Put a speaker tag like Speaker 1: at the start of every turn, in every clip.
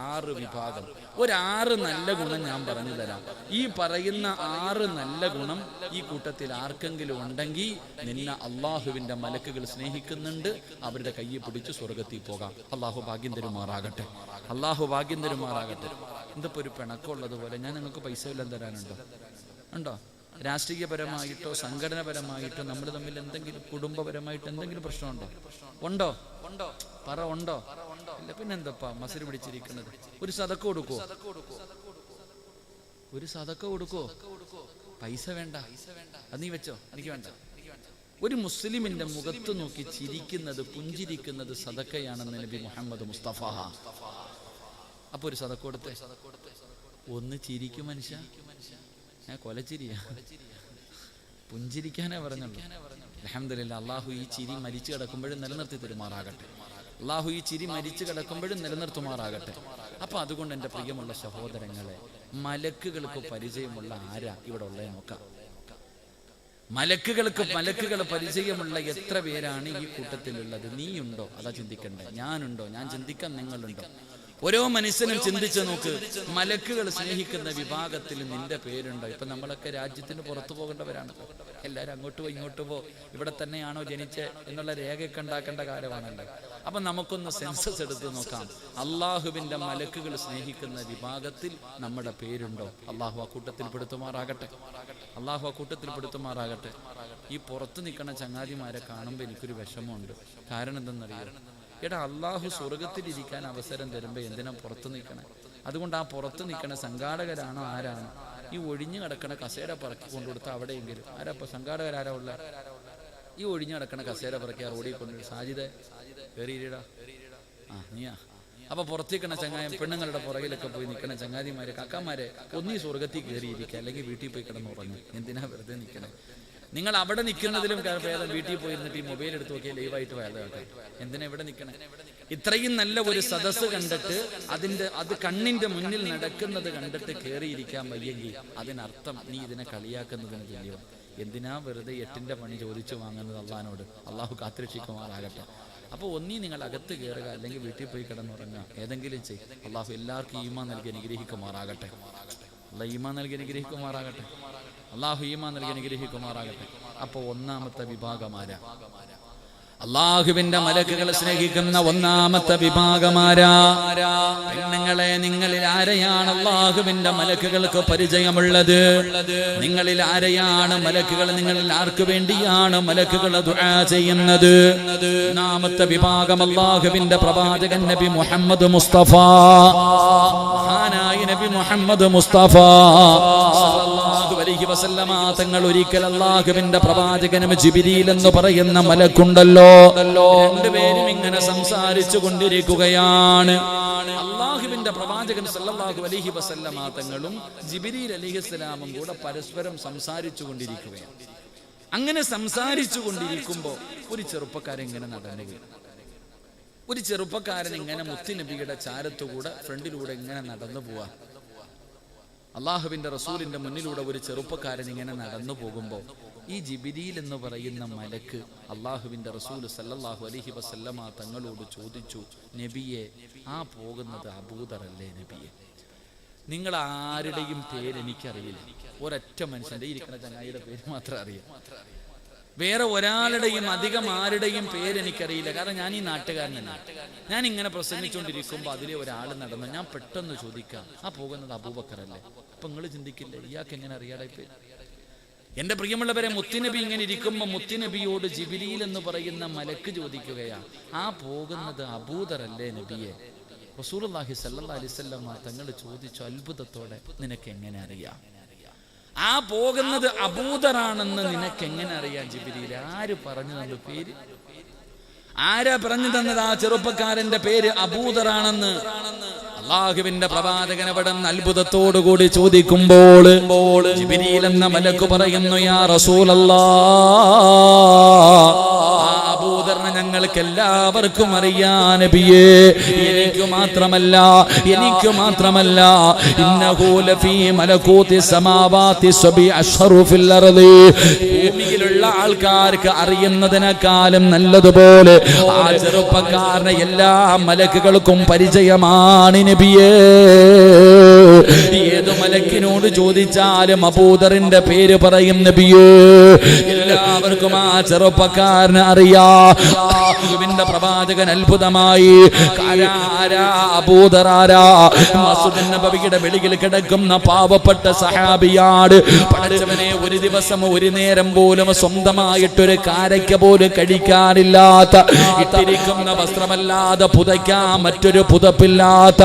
Speaker 1: 6 വിഭാഗം. ഒരു 6 നല്ല ഗുണം ഞാൻ പറഞ്ഞു തരാം. ഈ പറയുന്ന 6 നല്ല ഗുണം ഈ കൂട്ടത്തിൽ ആർക്കെങ്കിലും ഉണ്ടെങ്കിൽ നിന്നെ അള്ളാഹുവിന്റെ മലക്കുകൾ സ്നേഹിക്കുന്നുണ്ട്. അവരുടെ കയ്യെ പിടിച്ച് സ്വർഗത്തിൽ പോകാം. അള്ളാഹു ഭാഗ്യം തരുമാറാകട്ടെ. അള്ളാഹു ഭാഗ്യം തരുമാറാകട്ടെ. ഇതിപ്പോ ഒരു പിണക്കമുള്ളത് പോലെ ഞാൻ നിങ്ങൾക്ക് പൈസ എല്ലാം തരാനുണ്ടോ? ഉണ്ടോ? രാഷ്ട്രീയപരമായിട്ടോ സംഘടനപരമായിട്ടോ നമ്മൾ തമ്മിൽ എന്തെങ്കിലും കുടുംബപരമായിട്ട് എന്തെങ്കിലും പ്രശ്നമുണ്ടോ? ഉണ്ടോ? പറ, ഉണ്ടോ? ഇല്ല. പിന്നെന്തപ്പാ മസിൽ പിടിച്ചിരിക്കുന്നത്? ഒരു സദക്ക കൊടുക്കോ? ഒരു സദക്ക കൊടുക്കോ? പൈസ വേണ്ട, അത് നീ വെച്ചോ, എനിക്ക് വേണ്ട. ഒരു മുസ്ലിമിന്റെ മുഖത്ത് നോക്കി ചിരിക്കുന്നത്, പുഞ്ചിരിക്കുന്നത് സദക്കയാണെന്ന് നബി മുഹമ്മദ് മുസ്തഫ. അപ്പൊ ഒരു സദക്ക കൊടുത്തേ. ഒന്ന് ചിരിക്കും മനുഷ്യ. ഞാൻ കൊലച്ചിരിയാ, പുഞ്ചിരിക്കാനേ പറഞ്ഞുള്ളൂ. അൽഹംദുലില്ലാഹ്. അള്ളാഹു ഈ ചിരി മരിച്ചു കിടക്കുമ്പോഴും നിലനിർത്തി തരുമാറാകട്ടെ. അള്ളാഹു ഈ ചിരി മരിച്ചു കിടക്കുമ്പോഴും നിലനിർത്തുമാറാകട്ടെ. അപ്പൊ അതുകൊണ്ട് എൻ്റെ പ്രിയമുള്ള സഹോദരങ്ങളെ, മലക്കുകൾക്ക് പരിചയമുള്ള ആരാ ഇവിടെ ഉള്ളത് നോക്കാം. മലക്കുകൾ പരിചയമുള്ള എത്ര പേരാണ് ഈ കൂട്ടത്തിലുള്ളത്? നീയുണ്ടോ? അതാ ചിന്തിക്കണ്ടേ. ഞാനുണ്ടോ? ഞാൻ ചിന്തിക്കാൻ. നിങ്ങളുണ്ടോ? ഓരോ മനുഷ്യനും ചിന്തിച്ചു നോക്ക്. മലക്കുകൾ സ്നേഹിക്കുന്ന വിഭാഗത്തിൽ നിന്റെ പേരുണ്ടോ? ഇപ്പൊ നമ്മളൊക്കെ രാജ്യത്തിന് പുറത്തു പോകേണ്ടവരാണ്. എല്ലാവരും അങ്ങോട്ട് പോ ഇങ്ങോട്ട് പോ, ഇവിടെ തന്നെയാണോ ജനിച്ചേ എന്നുള്ള രേഖയൊക്കെ ഉണ്ടാക്കേണ്ട കാലമാണല്ലോ. അപ്പൊ നമുക്കൊന്ന് സെൻസസ് എടുത്ത് നോക്കാം. അള്ളാഹുവിന്റെ മലക്കുകൾ സ്നേഹിക്കുന്ന വിഭാഗത്തിൽ നമ്മുടെ പേരുണ്ടോ? അള്ളാഹു ആ കൂട്ടത്തിൽ പെടുത്തുമാറാകട്ടെ. അള്ളാഹു ആ കൂട്ടത്തിൽ പെടുത്തുമാറാകട്ടെ. ഈ പുറത്ത് നിൽക്കുന്ന ചങ്ങാതിമാരെ കാണുമ്പോൾ എനിക്കൊരു വിഷമമുണ്ട്. കാരണം എന്തെന്നറിയാം? എടാ, അള്ളാഹു സ്വർഗത്തിലിരിക്കാൻ അവസരം തരുമ്പോൾ എന്തിനാ പുറത്ത് നിൽക്കണേ? അതുകൊണ്ട് ആ പുറത്ത് നിൽക്കണ സംഘാടകരാണോ ആരാണ്? ഈ ഒഴിഞ്ഞു കിടക്കണ കസേര പറക്കി കൊണ്ടുകൊടുത്ത അവിടെയെങ്കിലും ആരാ സംഘാടകരാരാ ഉള്ള? ഈ ഒഴിഞ്ഞു കിടക്കണ കസേര പറക്കി ആ റോഡിൽ കൊണ്ടുപോയി സാജിദേ കയറിയിടാ. ആ നീയാ. അപ്പൊ പുറത്തേക്കണ ചങ്ങായം പെണ്ണുങ്ങളുടെ പുറകിലൊക്കെ പോയി നിൽക്കണ ചങ്ങാതിമാരെ കാക്കാമാരെ ഒന്നീ സ്വർഗത്തിൽ കയറിയിരിക്കുക, അല്ലെങ്കിൽ വീട്ടിൽ പോയി കിടന്നുറങ്ങി. എന്തിനാ വെറുതെ നിൽക്കണേ? നിങ്ങൾ അവിടെ നിൽക്കുന്നതിലും ഭേദം വീട്ടിൽ പോയിരുന്നിട്ട് ഈ മൊബൈൽ എടുത്ത് നോക്കിയാൽ ലൈവായിട്ട് വേദാട്ടെ. എന്തിനാ ഇവിടെ നിൽക്കണേ? ഇത്രയും നല്ല ഒരു സദസ്സ് കണ്ടിട്ട് അത് കണ്ണിന്റെ മുന്നിൽ നടക്കുന്നത് കണ്ടിട്ട് കയറിയിരിക്കാൻ വയ്യെങ്കിൽ അതിനർത്ഥം നീ ഇതിനെ കളിയാക്കുന്നതിന് തുല്യമാണ്. എന്തിനാ വെറുതെ 8ന്റെ പണി ചോദിച്ചു വാങ്ങുന്നത് അള്ളാഹിനോട്? അള്ളാഹു കാത്തുരക്ഷിക്കുമാറാകട്ടെ. അപ്പോൾ ഒന്നീ നിങ്ങൾ അകത്ത് കയറുക, അല്ലെങ്കിൽ വീട്ടിൽ പോയി കിടന്നുറങ്ങുക. ഏതെങ്കിലും ചെയ്യും. അള്ളാഹു എല്ലാവർക്കും ഈമാൻ നൽകി അനുഗ്രഹിക്കുമാറാകട്ടെ. അള്ളാഹ് ഈമാൻ നൽകി അനുഗ്രഹിക്കുമാറാകട്ടെ. അള്ളാഹു ഈമാൻ നൽകി അനുഗ്രഹിക്കുമാറാകട്ടെ. അപ്പൊ ഒന്നാമത്തെ വിഭാഗമാരാ? അള്ളാഹുവിന്റെ മലക്കുകളെ സ്നേഹിക്കുന്ന ഒന്നാമത്തെ വിഭാഗമാരാ? പെണ്ണുങ്ങളെ, നിങ്ങളിൽ ആരെയാണ് അള്ളാഹുവിന്റെ മലക്കുകൾക്ക് പരിചയമുള്ളത്? നിങ്ങളിൽ ആരെയാണ് മലക്കുകൾ? നിങ്ങളിൽ ആർക്ക് വേണ്ടിയാണ് മലക്കുകൾ ദുആ ചെയ്യുന്നത്? ഒന്നാമത്തെ വിഭാഗം അള്ളാഹുവിന്റെ പ്രവാചകൻ നബി മുഹമ്മദ് മുസ്തഫ. മഹാനായ നബി മുഹമ്മദ് മുസ്തഫ സല്ലല്ലാഹു അലൈഹി വസല്ലമ തങ്ങൾ ഒരിക്കൽ അള്ളാഹുവിന്റെ പ്രവാചകനും ജിബ്രീൽ എന്ന് പറയുന്ന മലക്കുണ്ടല്ലോ, രണ്ടുപേരും ഇങ്ങനെ സംസാരിച്ചു കൊണ്ടിരിക്കുകയാണ്. അള്ളാഹുവിന്റെ പ്രവാചകൻ സല്ലല്ലാഹു അലൈഹി വസല്ലമ തങ്ങളും ജിബ്രീൽ അലൈഹിസ്സലാമും കൂടെ പരസ്പരം സംസാരിച്ചു കൊണ്ടിരിക്കുകയാണ്. അങ്ങനെ സംസാരിച്ചു കൊണ്ടിരിക്കുമ്പോൾ ഒരു ചെറുപ്പക്കാരൻ ഇങ്ങനെ നടന്നു. ഒരു ചെറുപ്പക്കാരൻ ഇങ്ങനെ മുത്തുനബിയുടെ ചാരത്തുകൂടെ ഫ്രണ്ടിലൂടെ ഇങ്ങനെ നടന്നു പോവാ. അള്ളാഹുവിന്റെ റസൂലിന്റെ മുന്നിലൂടെ ഒരു ചെറുപ്പക്കാരൻ ഇങ്ങനെ നടന്നു പോകുമ്പോൾ ഈ ജിബ്രീൽ എന്ന് പറയുന്ന മലക്ക് അള്ളാഹുവിന്റെ റസൂൽ സല്ലല്ലാഹു അലൈഹി വസല്ലമ തങ്ങളോട് ചോദിച്ചു, നബിയെ, ആ പോകുന്നത് അബൂദറല്ലേ നബിയെ? നിങ്ങൾ ആരുടെയും പേര് എനിക്കറിയില്ല. ഒരൊറ്റ മനുഷ്യന്റെ ഇരിക്കുന്ന ചങ്ങായിയുടെ പേര് മാത്രം അറിയാം. വേറെ ഒരാളുടെയും അധികം ആരുടെയും പേര് എനിക്കറിയില്ല. കാരണം ഞാൻ ഈ നാട്ടുകാരനല്ല. ഞാൻ ഇങ്ങനെ പ്രസംഗിച്ചുകൊണ്ടിരിക്കുമ്പോൾ അതിലെ ഒരാൾ നടന്നു. ഞാൻ പെട്ടെന്ന് ചോദിക്കാം, ആ പോകുന്നത് അബൂബക്കറല്ലേ? അപ്പൊ നിങ്ങൾ ചിന്തിക്കില്ലേ, ഇയാൾക്ക് എങ്ങനെ അറിയാതെ പേര്? എന്റെ പ്രിയമുള്ളവരെ, മുത്തുനബി ഇങ്ങനെ ഇരിക്കുമ്പോൾ മുത്തുനബിയോട് ജിബ്രീൽ എന്ന് പറയുന്ന മലക്ക് ചോദിക്കുകയാ, ആ പോകുന്നത് അബൂദറല്ലേ നബിയെ? റസൂലുള്ളാഹി സ്വല്ലല്ലാഹു അലൈഹി വസല്ലം തങ്ങൾ ചോദിച്ചു അത്ഭുതത്തോടെ, നിനക്ക് എങ്ങനെ അറിയാം? ആ പോകുന്നത് അബൂദറാണെന്ന് നിനക്ക് എങ്ങനെ അറിയാം ജിബ്രീൽ? ആര് പറഞ്ഞു തന്ന പേര്? ആരാ പറഞ്ഞു തന്നത് ആ ചെറുപ്പക്കാരന്റെ പേര് അബൂദറാണെന്ന്? അള്ളാഹുവിന്റെ പ്രവാചകൻ അവിടെ അത്ഭുതത്തോടുകൂടി ചോദിക്കുമ്പോൾ ജിബ്രീൽ എന്ന മലക്ക് പറയുന്നു, യാ റസൂലല്ലാഹ്, അബൂദറിനെ ഞങ്ങൾക്ക് എല്ലാവർക്കും അറിയാം നബിയേ. എനിക്ക് മാത്രമല്ല ഇന്നഹു ലഫീ മലകൂതി സമാവാതി സബി അശ്ഹറു ഫിൽ അർളി. ഭൂമിയിലുള്ള ആൾക്കാർക്ക് അറിയുന്നതിനേക്കാളും നല്ലതുപോലെ ആ ചെറുപ്പക്കാരനെ എല്ലാ മലക്കുകൾക്കും പരിചയമാണ് നബിയേ. ഏത് മലക്കിനോട് ചോദിച്ചാലും അബൂദറിന്റെ പേര് പറയും നബിയേ. എല്ലാവർക്കും ആ ചെറുപ്പക്കാരനെ അറിയാം. അല്ലാഹുവിന്റെ പ്രവാചകൻ അത്ഭുതമായി അബൂദറാരാ മസ്ജിദ് നബവിയുടെ വെളിയിൽ കിടക്കുന്ന പാവപ്പെട്ട സഹാബിയാണ്. പടച്ചവനെ, ഒരു ദിവസം ഒരു നേരം പോലും സ്വന്തമായിട്ടൊരു കാരയ്ക്ക പോലും കഴിക്കാനില്ലാത്ത, ഇട്ടിരിക്കുന്ന വസ്ത്രമല്ലാതെ പുതയ്ക്കാൻ മറ്റൊരു പുതപ്പില്ലാത്ത,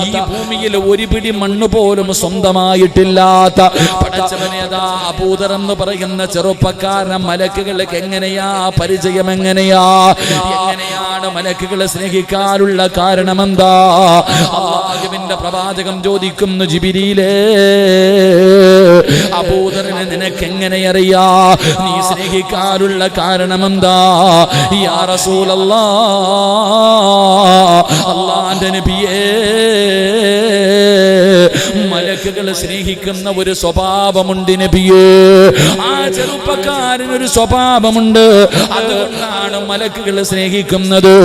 Speaker 1: ഈ ഭൂമിയിൽ ഒരു പിടി മണ്ണ് പോലും സ്വന്തമായിട്ടില്ലാത്ത പടച്ചവനെ, അതാ അബൂദർ എന്ന് പറയുന്ന ചെറുപ്പക്കാരൻ മലക്കുകൾക്ക് എങ്ങനെയാ പരിചയം? എങ്ങനെയാണ് മലക്കുകളെ സ്നേഹിക്കാനുള്ള കാരണമെന്താ? അല്ലാഹുവിന്റെ പ്രവാചകം ചോദിക്കുന്നു, ജിബ്രീലേ, അബൂദറിനെ നിനക്ക് എങ്ങനെ അറിയാ? നീ സ്നേഹിക്കാനുള്ള കാരണമെന്താ? യാ റസൂലല്ലാഹ്, അല്ലാഹുവിന്റെ നബിയേ, മലക്കുകളെ സ്നേഹിക്കുന്ന ഒരു സ്വഭാവമുണ്ട് നബിയേ. ആ ചെറുപ്പക്കാരനൊരു സ്വഭാവമുണ്ട്. അതുകൊണ്ടാണ് മലക്കുകളെ സ്നേഹിക്കുന്നത്.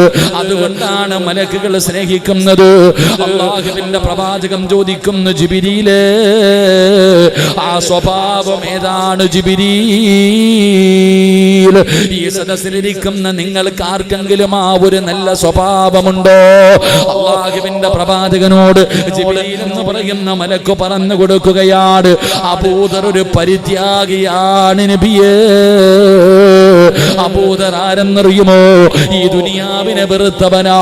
Speaker 1: അല്ലാഹുവിന്റെ പ്രവാചകം ചോദിക്കുന്നു, ജിബ്രീലേ, ആ സ്വഭാവം ഏതാണ് ജിബ്രീൽ? ഈ സദസ്സിലിരിക്കുന്ന നിങ്ങൾക്ക് ആർക്കെങ്കിലും ആ ഒരു നല്ല സ്വഭാവമുണ്ടോ? അല്ലാഹുവിന്റെ പ്രവാചകനോട് ജിബ്രീൽ എന്ന് പറയുന്ന മലക്ക് പറഞ്ഞു കൊടുക്കുകയാണ്, അബൂദർ ഒരു പരിത്യാഗിയാണ് നബിയേ. അബൂദർ ആരെന്നറിയുമോ? ഈ ദുനിയാവിനെ വെറുത്തവനാ.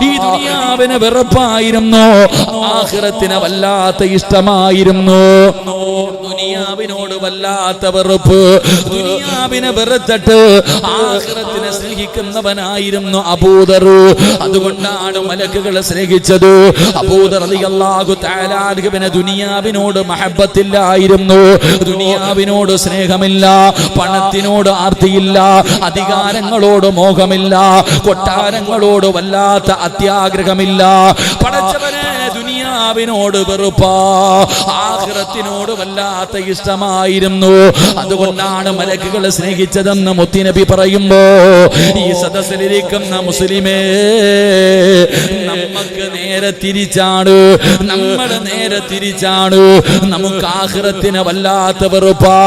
Speaker 1: ഈ ദുനിയാവിനെ വെറുപ്പായിരുന്നു, ആഖിറത്തിനെ വല്ലാത്ത ഇഷ്ടമായിരുന്നു. ദുനിയാവിനോട് വല്ലാത്ത വെറുപ്പ്. ദുനിയാവിനെ വെറുത്തിട്ട് ആഖിറത്തിനെ സ്നേഹിക്കുന്നവനായിരുന്നു അബൂദർ. അതുകൊണ്ടാണ് മലക്കുകളെ സ്നേഹിച്ചത്. അബൂദർ റളിയല്ലാഹു തആല അൻഹുവിന് ദുനിയാവിനോട് മഹബ്ബത്തില്ലായിരുന്നു. ദുനിയാവിനോട് സ്നേഹമില്ല, പണത്തിനോട് ആർത്തിയില്ല, അധികാരങ്ങളോട് മോഹമില്ല, കൊട്ടാരങ്ങളോട് വല്ലാത്ത അത്യാഗ്രഹമില്ല. പടച്ചവനെ, ദുനിയാവിനോട് വെറുപ്പാ, ആഖിറത്തിനോട് വല്ലാത്ത ഇഷ്ടമായിരുന്നു. അതുകൊണ്ടാണ് മലക്കുകളെ സ്നേഹിച്ചതെന്ന് മുത്തുനബി പറയുമ്പോ, ഈ സദസ്സിലിരിക്കുന്ന മുസ്ലിമേ, നമുക്ക് നേരെ തിരിച്ചാണ്. നമുക്ക് ആഖിറത്തിനെ വല്ലാത്ത വെറുപ്പാ.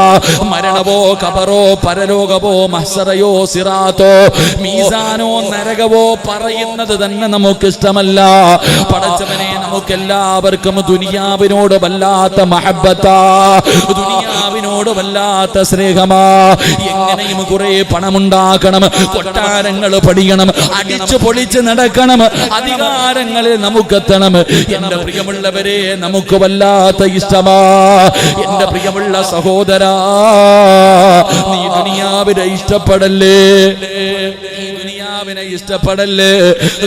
Speaker 1: മരണമോ കബറോ പരലോകമോ മഹ്ശറയോ സിറാത്തോ മീസാനോ നരകവോ പറയുന്നത് തന്നെ നമുക്ക് ഇഷ്ടമല്ല. പടച്ചവനെ, നമുക്കെല്ലാവർക്കും ദുനിയാവിനോട് വല്ലാത്ത മഹബ്ബത്താ, ദുനിയാവിനോട് വല്ലാത്ത സ്നേഹമാ. എങ്ങനെയും കുറെ പണമുണ്ടാക്കണം, കൊട്ടാരങ്ങൾ പണിയണം, അടിച്ചു പൊളിച്ച് നടക്കണം, അധികാരങ്ങളിൽ നമുക്കെത്തണം. എന്റെ പ്രിയമുള്ളവരെ, നമുക്ക് വല്ലാത്ത ഇഷ്ടമാ. എന്റെ പ്രിയമുള്ള സഹോദരാ, നീ ദുനിയാവിനെ ഇഷ്ടപ്പെടല്ലേ,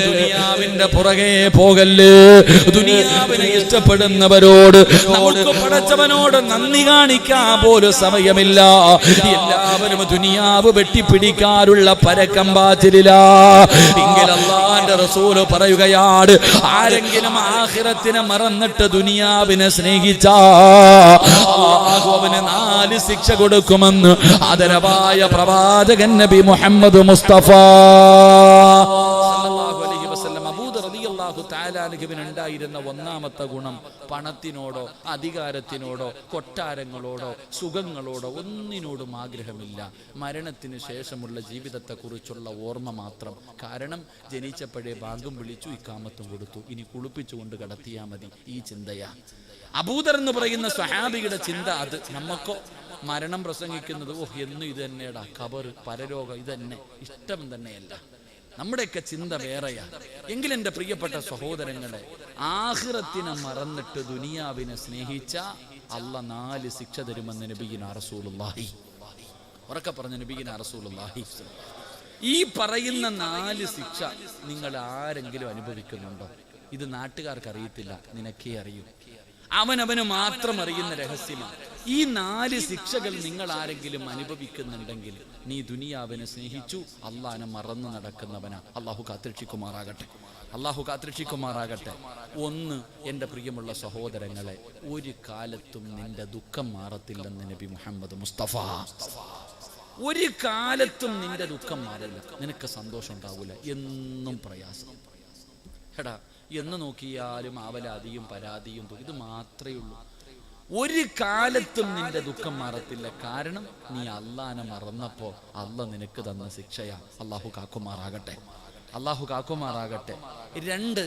Speaker 1: ദുനിയാവിന്റെ പുറകെ പോകല്ലേ. ദുനിയാവിനെ ഇഷ്ടപ്പെടുന്നവരോട് നമുക്ക് പടച്ചവനോട് നന്ദി കാണിക്കാൻ പോലും സമയമില്ല. എല്ലാവരും ദുനിയാവ് വെട്ടിപ്പിടിക്കാനുള്ള പരക്കം പാച്ചിലില്ല. എങ്കിൽ അല്ലാഹുവിന്റെ റസൂല് പറയുകയാണ്, ആരെങ്കിലും ആഖിറത്തിനെ മറന്നിട്ട് ദുനിയാവിനെ സ്നേഹിച്ചാ അല്ലാഹു അവന് 4 ശിക്ഷ കൊടുക്കുമെന്ന് ആദരവായ പ്രവാചകൻ നബി മുഹമ്മദ് മുസ്തഫ സല്ലല്ലാഹു അലൈഹി വസല്ലം. അബൂദർ റളിയല്ലാഹു തആല അൻഹുവിന് ഉണ്ടായിരുന്ന ഒന്നാമത്തെ ഗുണം, പണത്തിനോടോ അധികാരത്തിനോടോ കൊട്ടാരങ്ങളോടോ സുഖങ്ങളോടോ ഒന്നിനോടും ആഗ്രഹമില്ല. മരണത്തിന് ശേഷമുള്ള ജീവിതത്തെക്കുറിച്ചുള്ള ഓർമ്മ മാത്രം. കാരണം ജനിച്ചപ്പോഴേ ബാങ്കും വിളിച്ചു, ഇക്കാമത്തും കൊടുത്തു, ഇനി കുളിപ്പിച്ചുകൊണ്ട് കടത്തിയാൽ മതി. ഈ ചിന്തയാ അബൂദർ എന്ന് പറയുന്ന സ്വഹാബിയുടെ ചിന്ത. അത് നമുക്കോ മരണം പ്രസംഗിക്കുന്നത്, ഓഹ് എന്നും ഇത് തന്നെയാടാ, ഖബർ പരലോകം ഇതന്നെ, ഇഷ്ടം തന്നെയല്ല. നമ്മുടെയൊക്കെ ചിന്ത വേറെയാ. എങ്കിലും എൻ്റെ പ്രിയപ്പെട്ട സഹോദരങ്ങളെ, ആഖിറത്തിനെ മറന്നിട്ട് ദുനിയാവിനെ സ്നേഹിച്ച അല്ലാഹ് 4 ശിക്ഷ തരുമെന്ന് നബിയിന റസൂലുള്ളാഹി. ഉറക്കെ പറഞ്ഞ നബിയിന റസൂലുള്ളാഹി. ഈ പറയുന്ന 4 ശിക്ഷ നിങ്ങൾ ആരെങ്കിലും അനുഭവിക്കുന്നുണ്ടോ? ഇത് നാട്ടുകാർക്ക് അറിയത്തില്ല, നിനക്കേ അറിയൂ. അവനവന് മാത്രം അറിയുന്ന രഹസ്യമാണ്. ഈ 4 ശിക്ഷകൾ നിങ്ങൾ ആരെങ്കിലും അനുഭവിക്കുന്നുണ്ടെങ്കിൽ നീ ദുനിയാവിനെ സ്നേഹിച്ചു, അള്ളാഹിനെ മറന്നു നടക്കുന്നവനാ. അള്ളാഹു കാത്തിരക്ഷിക്കുമാറാകട്ടെ. 1, എൻ്റെ പ്രിയമുള്ള സഹോദരങ്ങളെ, ഒരു കാലത്തും നിന്റെ ദുഃഖം മാറത്തില്ലെന്ന് നബി മുഹമ്മദ് മുസ്തഫ. ഒരു കാലത്തും നിന്റെ ദുഃഖം മാറില്ല, നിനക്ക് സന്തോഷം ഉണ്ടാവില്ല, എന്നും പ്രയാസം. എടാ, എന്ന് നോക്കിയാലും ആവലാതിയും പരാതിയും ഇത് മാത്രമേ ഉള്ളൂ. ഒരു കാലത്തും നിന്റെ ദുഃഖം മാറത്തില്ല. കാരണം നീ അള്ളാനെ മറന്നപ്പോ അള്ള നിനക്ക് തന്ന ശിക്ഷയാ. അള്ളാഹു കാക്കുമാറാകട്ടെ, അള്ളാഹു കാക്കുമാറാകട്ടെ. 2,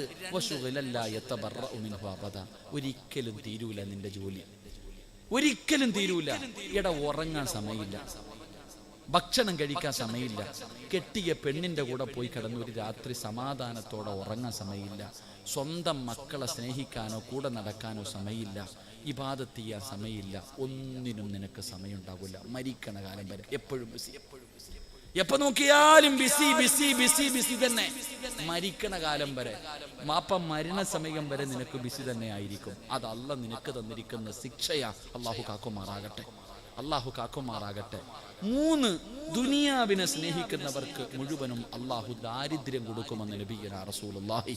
Speaker 1: ഒരിക്കലും തീരൂല നിന്റെ ജോലി, ഒരിക്കലും തീരൂല. ഉറങ്ങാൻ സമയമില്ല, ഭക്ഷണം കഴിക്കാൻ സമയമില്ല, കെട്ടിയ പെണ്ണിന്റെ കൂടെ പോയി കിടന്ന് ഒരു രാത്രി സമാധാനത്തോടെ ഉറങ്ങാൻ സമയമില്ല, സ്വന്തം മക്കളെ സ്നേഹിക്കാനോ കൂടെ നടക്കാനോ സമയമില്ല, ഇബാദത്ത് ചെയ്യാൻ സമയമില്ല, ഒന്നിനും നിനക്ക് സമയം ഉണ്ടാവില്ല. മരിക്കണ കാലം വരെ എപ്പോഴും ബിസി, എപ്പോ നോക്കിയാലും ബിസി ബിസി ബിസി ബിസി തന്നെ. മരിക്കണ കാലം വരെ, മരണസമയം വരെ നിനക്ക് ബിസി തന്നെ ആയിരിക്കും. അത് അല്ല നിനക്ക് തന്നിരിക്കുന്ന ശിക്ഷയാ. അള്ളാഹു കാക്കുമാറാകട്ടെ, അള്ളാഹു കാക്കുമാറാകട്ടെ. 3, ദുനിയാവിനെ സ്നേഹിക്കുന്നവർക്ക് മുഴുവനും അള്ളാഹു ദാരിദ്ര്യം കൊടുക്കുമെന്ന് നബിയുനാ റസൂലുള്ളാഹി.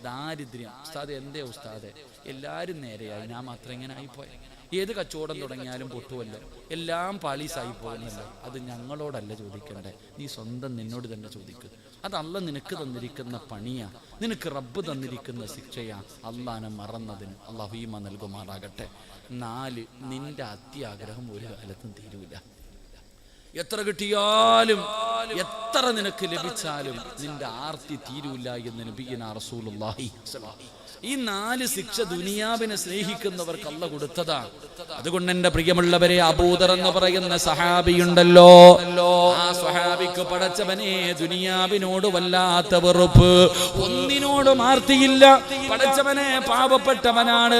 Speaker 1: ദാരിദ്ര്യം. ഉസ്താദ് എന്തേ ഉസ്താദെ, എല്ലാവരും നേരെയായി, ഞാൻ മാത്രം ഇങ്ങനെ ആയിപ്പോയി. ഏത് കച്ചവടം തുടങ്ങിയാലും പൊട്ടുമല്ലോ, എല്ലാം പാളീസായി പോകുന്നല്ലോ. അത് ഞങ്ങളോടല്ല ചോദിക്കണ്ടേ, നീ സ്വന്തം നിന്നോട് തന്നെ ചോദിക്കുക. അത് അല്ല നിനക്ക് തന്നിരിക്കുന്ന പണിയാ, നിനക്ക് റബ്ബ് തന്നിരിക്കുന്ന ശിക്ഷയാ. അള്ളാനെ മറന്നതിന് അള്ളാഹു ഈമാൻ നൽകുമാറാകട്ടെ. 4, നിന്റെ അത്യാഗ്രഹം ഒരു കാലത്തും തീരൂല. എത്ര കിട്ടിയാലും എത്ര നിനക്ക് ലഭിച്ചാലും നിന്റെ ആർത്തി തീരൂല എന്ന് നബിയുനാ റസൂലുള്ളാഹി. ഈ 4 ശിക്ഷ ദുനിയാവിനെ സ്നേഹിക്കുന്നവർക്ക് അല്ലാഹു കൊടുത്തതാ. അതുകൊണ്ട് എന്റെ പ്രിയമുള്ളവരെ, അബൂദർ എന്ന് പറയുന്ന സഹാബിയുണ്ടല്ലോ, ആ സഹാബിക്ക് പടച്ചവനെ ദുനിയാവിനോട് വല്ലാത്ത വെറുപ്പ്, ഒന്നിനോടും ആർത്തിയില്ല. പടച്ചവനെ പാവപ്പെട്ടവനാണ്,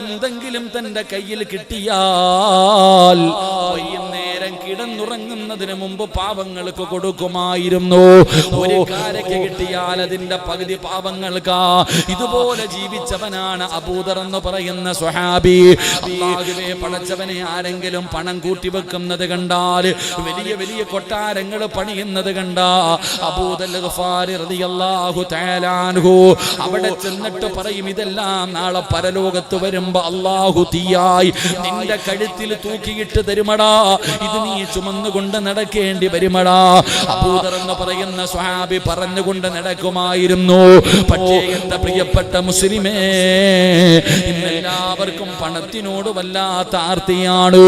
Speaker 1: എന്തെങ്കിലും തന്റെ കയ്യിൽ കിട്ടിയാൽ വൈകുന്നേരം കിടന്നുറങ്ങുന്നതിന് മുമ്പ് പാവങ്ങൾക്ക് കൊടുക്കുമായിരുന്നു. ഒരു കാരയ്ക്ക് കിട്ടിയാൽ അതിന്റെ പകുതി പാവങ്ങൾക്കാ. ഇതുപോലെ ജീവിച്ചവനാണ് അബൂദർ എന്ന് പറയുന്ന സ്വഹാബി. അല്ലാഹുവേ, പടച്ചവനെ ആരെങ്കിലും പണം കൂട്ടി വെക്കുന്നത് കണ്ടാൽ, വലിയ വലിയ കൊട്ടാരങ്ങൾ പണിയുന്നത് കണ്ടാ അബൂദർ ഗഫാരി റളിയല്ലാഹു തആല അൻഹു അവിടെ ചെന്നിട്ട് പറയും, ഇതെല്ലാം നാളെ പരലോകത്ത് വരുമ്പോ അല്ലാഹു തീയായി നിന്റെ കഴുത്തിൽ തൂക്കിയിട്ട് തരുമടാ, ഇത് നീ ചുമന്നുകൊണ്ട് നടക്കേണ്ടി വരുമടാ. അബൂദർ എന്ന് പറയുന്ന സ്വഹാബി പറഞ്ഞുകൊണ്ട് നടക്കുമായിരുന്നു. പക്ഷേ എന്റെ പ്രിയപ്പെട്ട മുസ്ലിമേ, ഇന്നെല്ലാവർക്കും പണത്തിനോട് വല്ലാത്ത ആർത്തിയാണ്,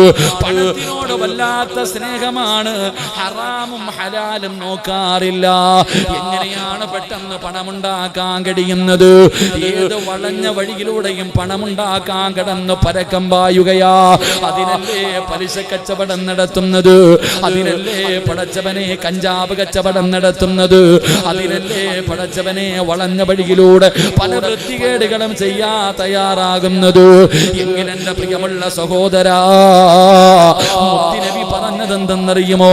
Speaker 1: പണത്തിനോട് വല്ലാത്ത സ്നേഹമാണ്. ഹറാമും ഹലാലും നോക്കാറില്ല. എങ്ങനെയാണ് പെട്ടെന്ന് പണമുണ്ടാക്കാൻ കഴിയുന്നത്? ഏത് വളഞ്ഞ വഴിയിലൂടെയും പണമുണ്ടാക്കാൻ കിടന്ന് പരക്കം പായുകയാ. അതിനല്ലേ പലിശ കച്ചവടം നടത്തുന്നത്, അതിനല്ലേ പടച്ചവനെ കഞ്ചാവ് കച്ചവടം നടത്തുന്നത്, അതിനല്ലേ പടച്ചവനെ വളഞ്ഞ വഴിയിലൂടെ പല വൃത്തികേടുകളും ചെയ്യാ തയ്യാറാകുന്നത്. എങ്ങനെ എന്റെ പ്രിയമുള്ള സഹോദരാ, മുത്തുനബി പറഞ്ഞതെന്തെന്നറിയുമോ?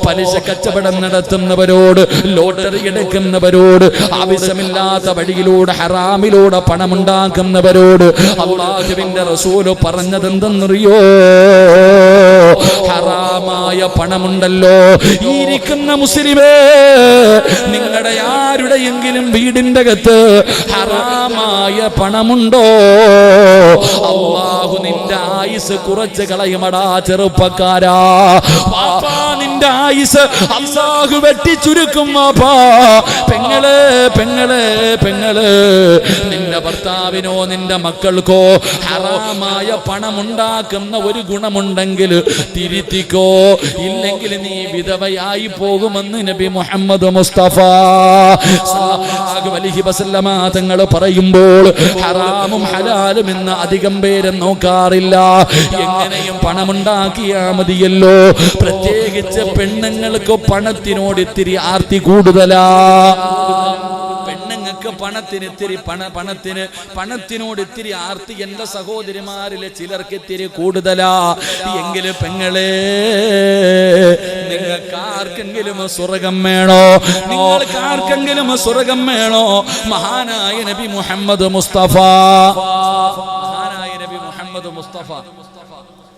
Speaker 1: പലിശ കച്ചവടം നടത്തുന്നവരോട്, ലോട്ടറി എടുക്കുന്നവരോട്, ആവശ്യമില്ലാത്ത വഴിയിലൂടെ ഹറാമിലൂടെ പണമുണ്ടാക്കുന്നവരോട് അല്ലാഹുവിന്റെ റസൂല് പറഞ്ഞതെന്തെന്നറിയോ? ഹറാമായ പണമുണ്ടല്ലോ, ഇരിക്കുന്ന മുസ്ലിമേ, നിങ്ങളുടെ ആരുടെയെങ്കിലും വീടിന്റെ അകത്ത് ഹറാമായ പണമുണ്ടോ? അല്ലാഹു നിന്റെ ആയുസ് കുറച്ച് കളയുമടാ ചെറുപ്പക്കാരാ. വാപ്പാ, നിന്റെ ആയുസ് അല്ലാഹു വെട്ടി ചുരുക്കും. വാപ്പാ, പെങ്ങളെ പെങ്ങളെ പെങ്ങളെ, നിന്റെ ഭർത്താവിനോ നിന്റെ മക്കൾക്കോ ഹറാമായ പണമുണ്ടാക്കുന്ന ഒരു ഗുണമുണ്ടെങ്കിൽ തിരുത്തിക്കോ, ഇല്ലെങ്കിൽ നീ വിധവയായി പോകുമെന്ന് നബി മുഹമ്മദ് മുസ്തഫ സല്ലല്ലാഹു അലൈഹി വസല്ലമ തങ്ങൾ പറയുമ്പോൾ ഹറാമും ഹലാലും എന്ന് അധികം പേരും നോക്കാറില്ല. എങ്ങനെയും പണമുണ്ടാക്കിയാ മതിയല്ലോ. പ്രത്യേകിച്ച് പെണ്ണുങ്ങൾക്ക് പണത്തിനോട് ഇത്തിരി ആർത്തി കൂടുതലാ. പെണ്ണുങ്ങൾക്ക് പണത്തിനോട് ഇത്തിരി ആർത്തി എന്റെ സഹോദരിമാരിലെ ചിലർക്ക് ഇത്തിരി കൂടുതലാ. എങ്കിലും പെങ്ങളെ, നിങ്ങൾക്ക് ആർക്കെങ്കിലും സ്വർഗം വേണോ? നിങ്ങൾക്ക് ആർക്കെങ്കിലും സ്വർഗം വേണോ? മഹാനായ നബി മുഹമ്മദ് മുസ്തഫ, മഹാനായ നബി മുഹമ്മദ് മുസ്തഫ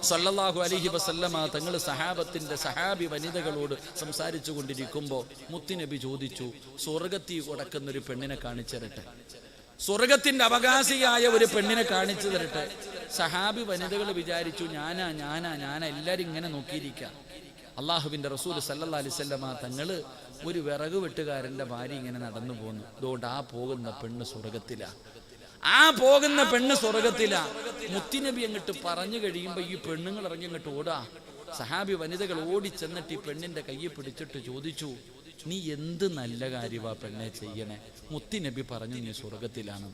Speaker 1: സല്ലല്ലാഹു അലൈഹി വസല്ലമ തങ്ങൾ സഹാബി വനിതകളോട് സംസാരിച്ചു കൊണ്ടിരിക്കുമ്പോൾ മുത്തുനബി ചോദിച്ചു, സ്വർഗത്തിൽ കൊടുക്കുന്ന ഒരു പെണ്ണിനെ കാണിച്ചു തരട്ടെ, സ്വർഗത്തിന്റെ അവകാശിയായ ഒരു പെണ്ണിനെ കാണിച്ചു തരട്ടെ. സഹാബി വനിതകൾ വിചാരിച്ചു, ഞാനാ എല്ലാരും ഇങ്ങനെ നോക്കിയിരിക്കാം. അള്ളാഹുവിന്റെ റസൂൽ സല്ലല്ലാഹു അലൈഹി വസല്ലമ തങ്ങൾ ഒരു വിറക് വെട്ടുകാരന്റെ ഭാര്യ ഇങ്ങനെ നടന്നു പോന്നു. അതുകൊണ്ട് ആ പോകുന്ന പെണ്ണ് സ്വർഗത്തിലാ, ആ പോകുന്ന പെണ്ണ് സ്വർഗത്തിലാ. മുത്തിനബി അങ്ങോട്ട് പറഞ്ഞു കഴിയുമ്പോ ഈ പെണ്ണുങ്ങൾ ഇറങ്ങി അങ്ങോട്ട് ഓടാ. സഹാബി വനിതകൾ ഓടിച്ചെന്നിട്ട് ഈ പെണ്ണിന്റെ കയ്യെ പിടിച്ചിട്ട് ചോദിച്ചു, നീ എന്ത് നല്ല കാര്യമാ പെണ്ണെ ചെയ്യണേ? മുത്തിനബി പറഞ്ഞു, നീ സ്വർഗത്തിലാണ്.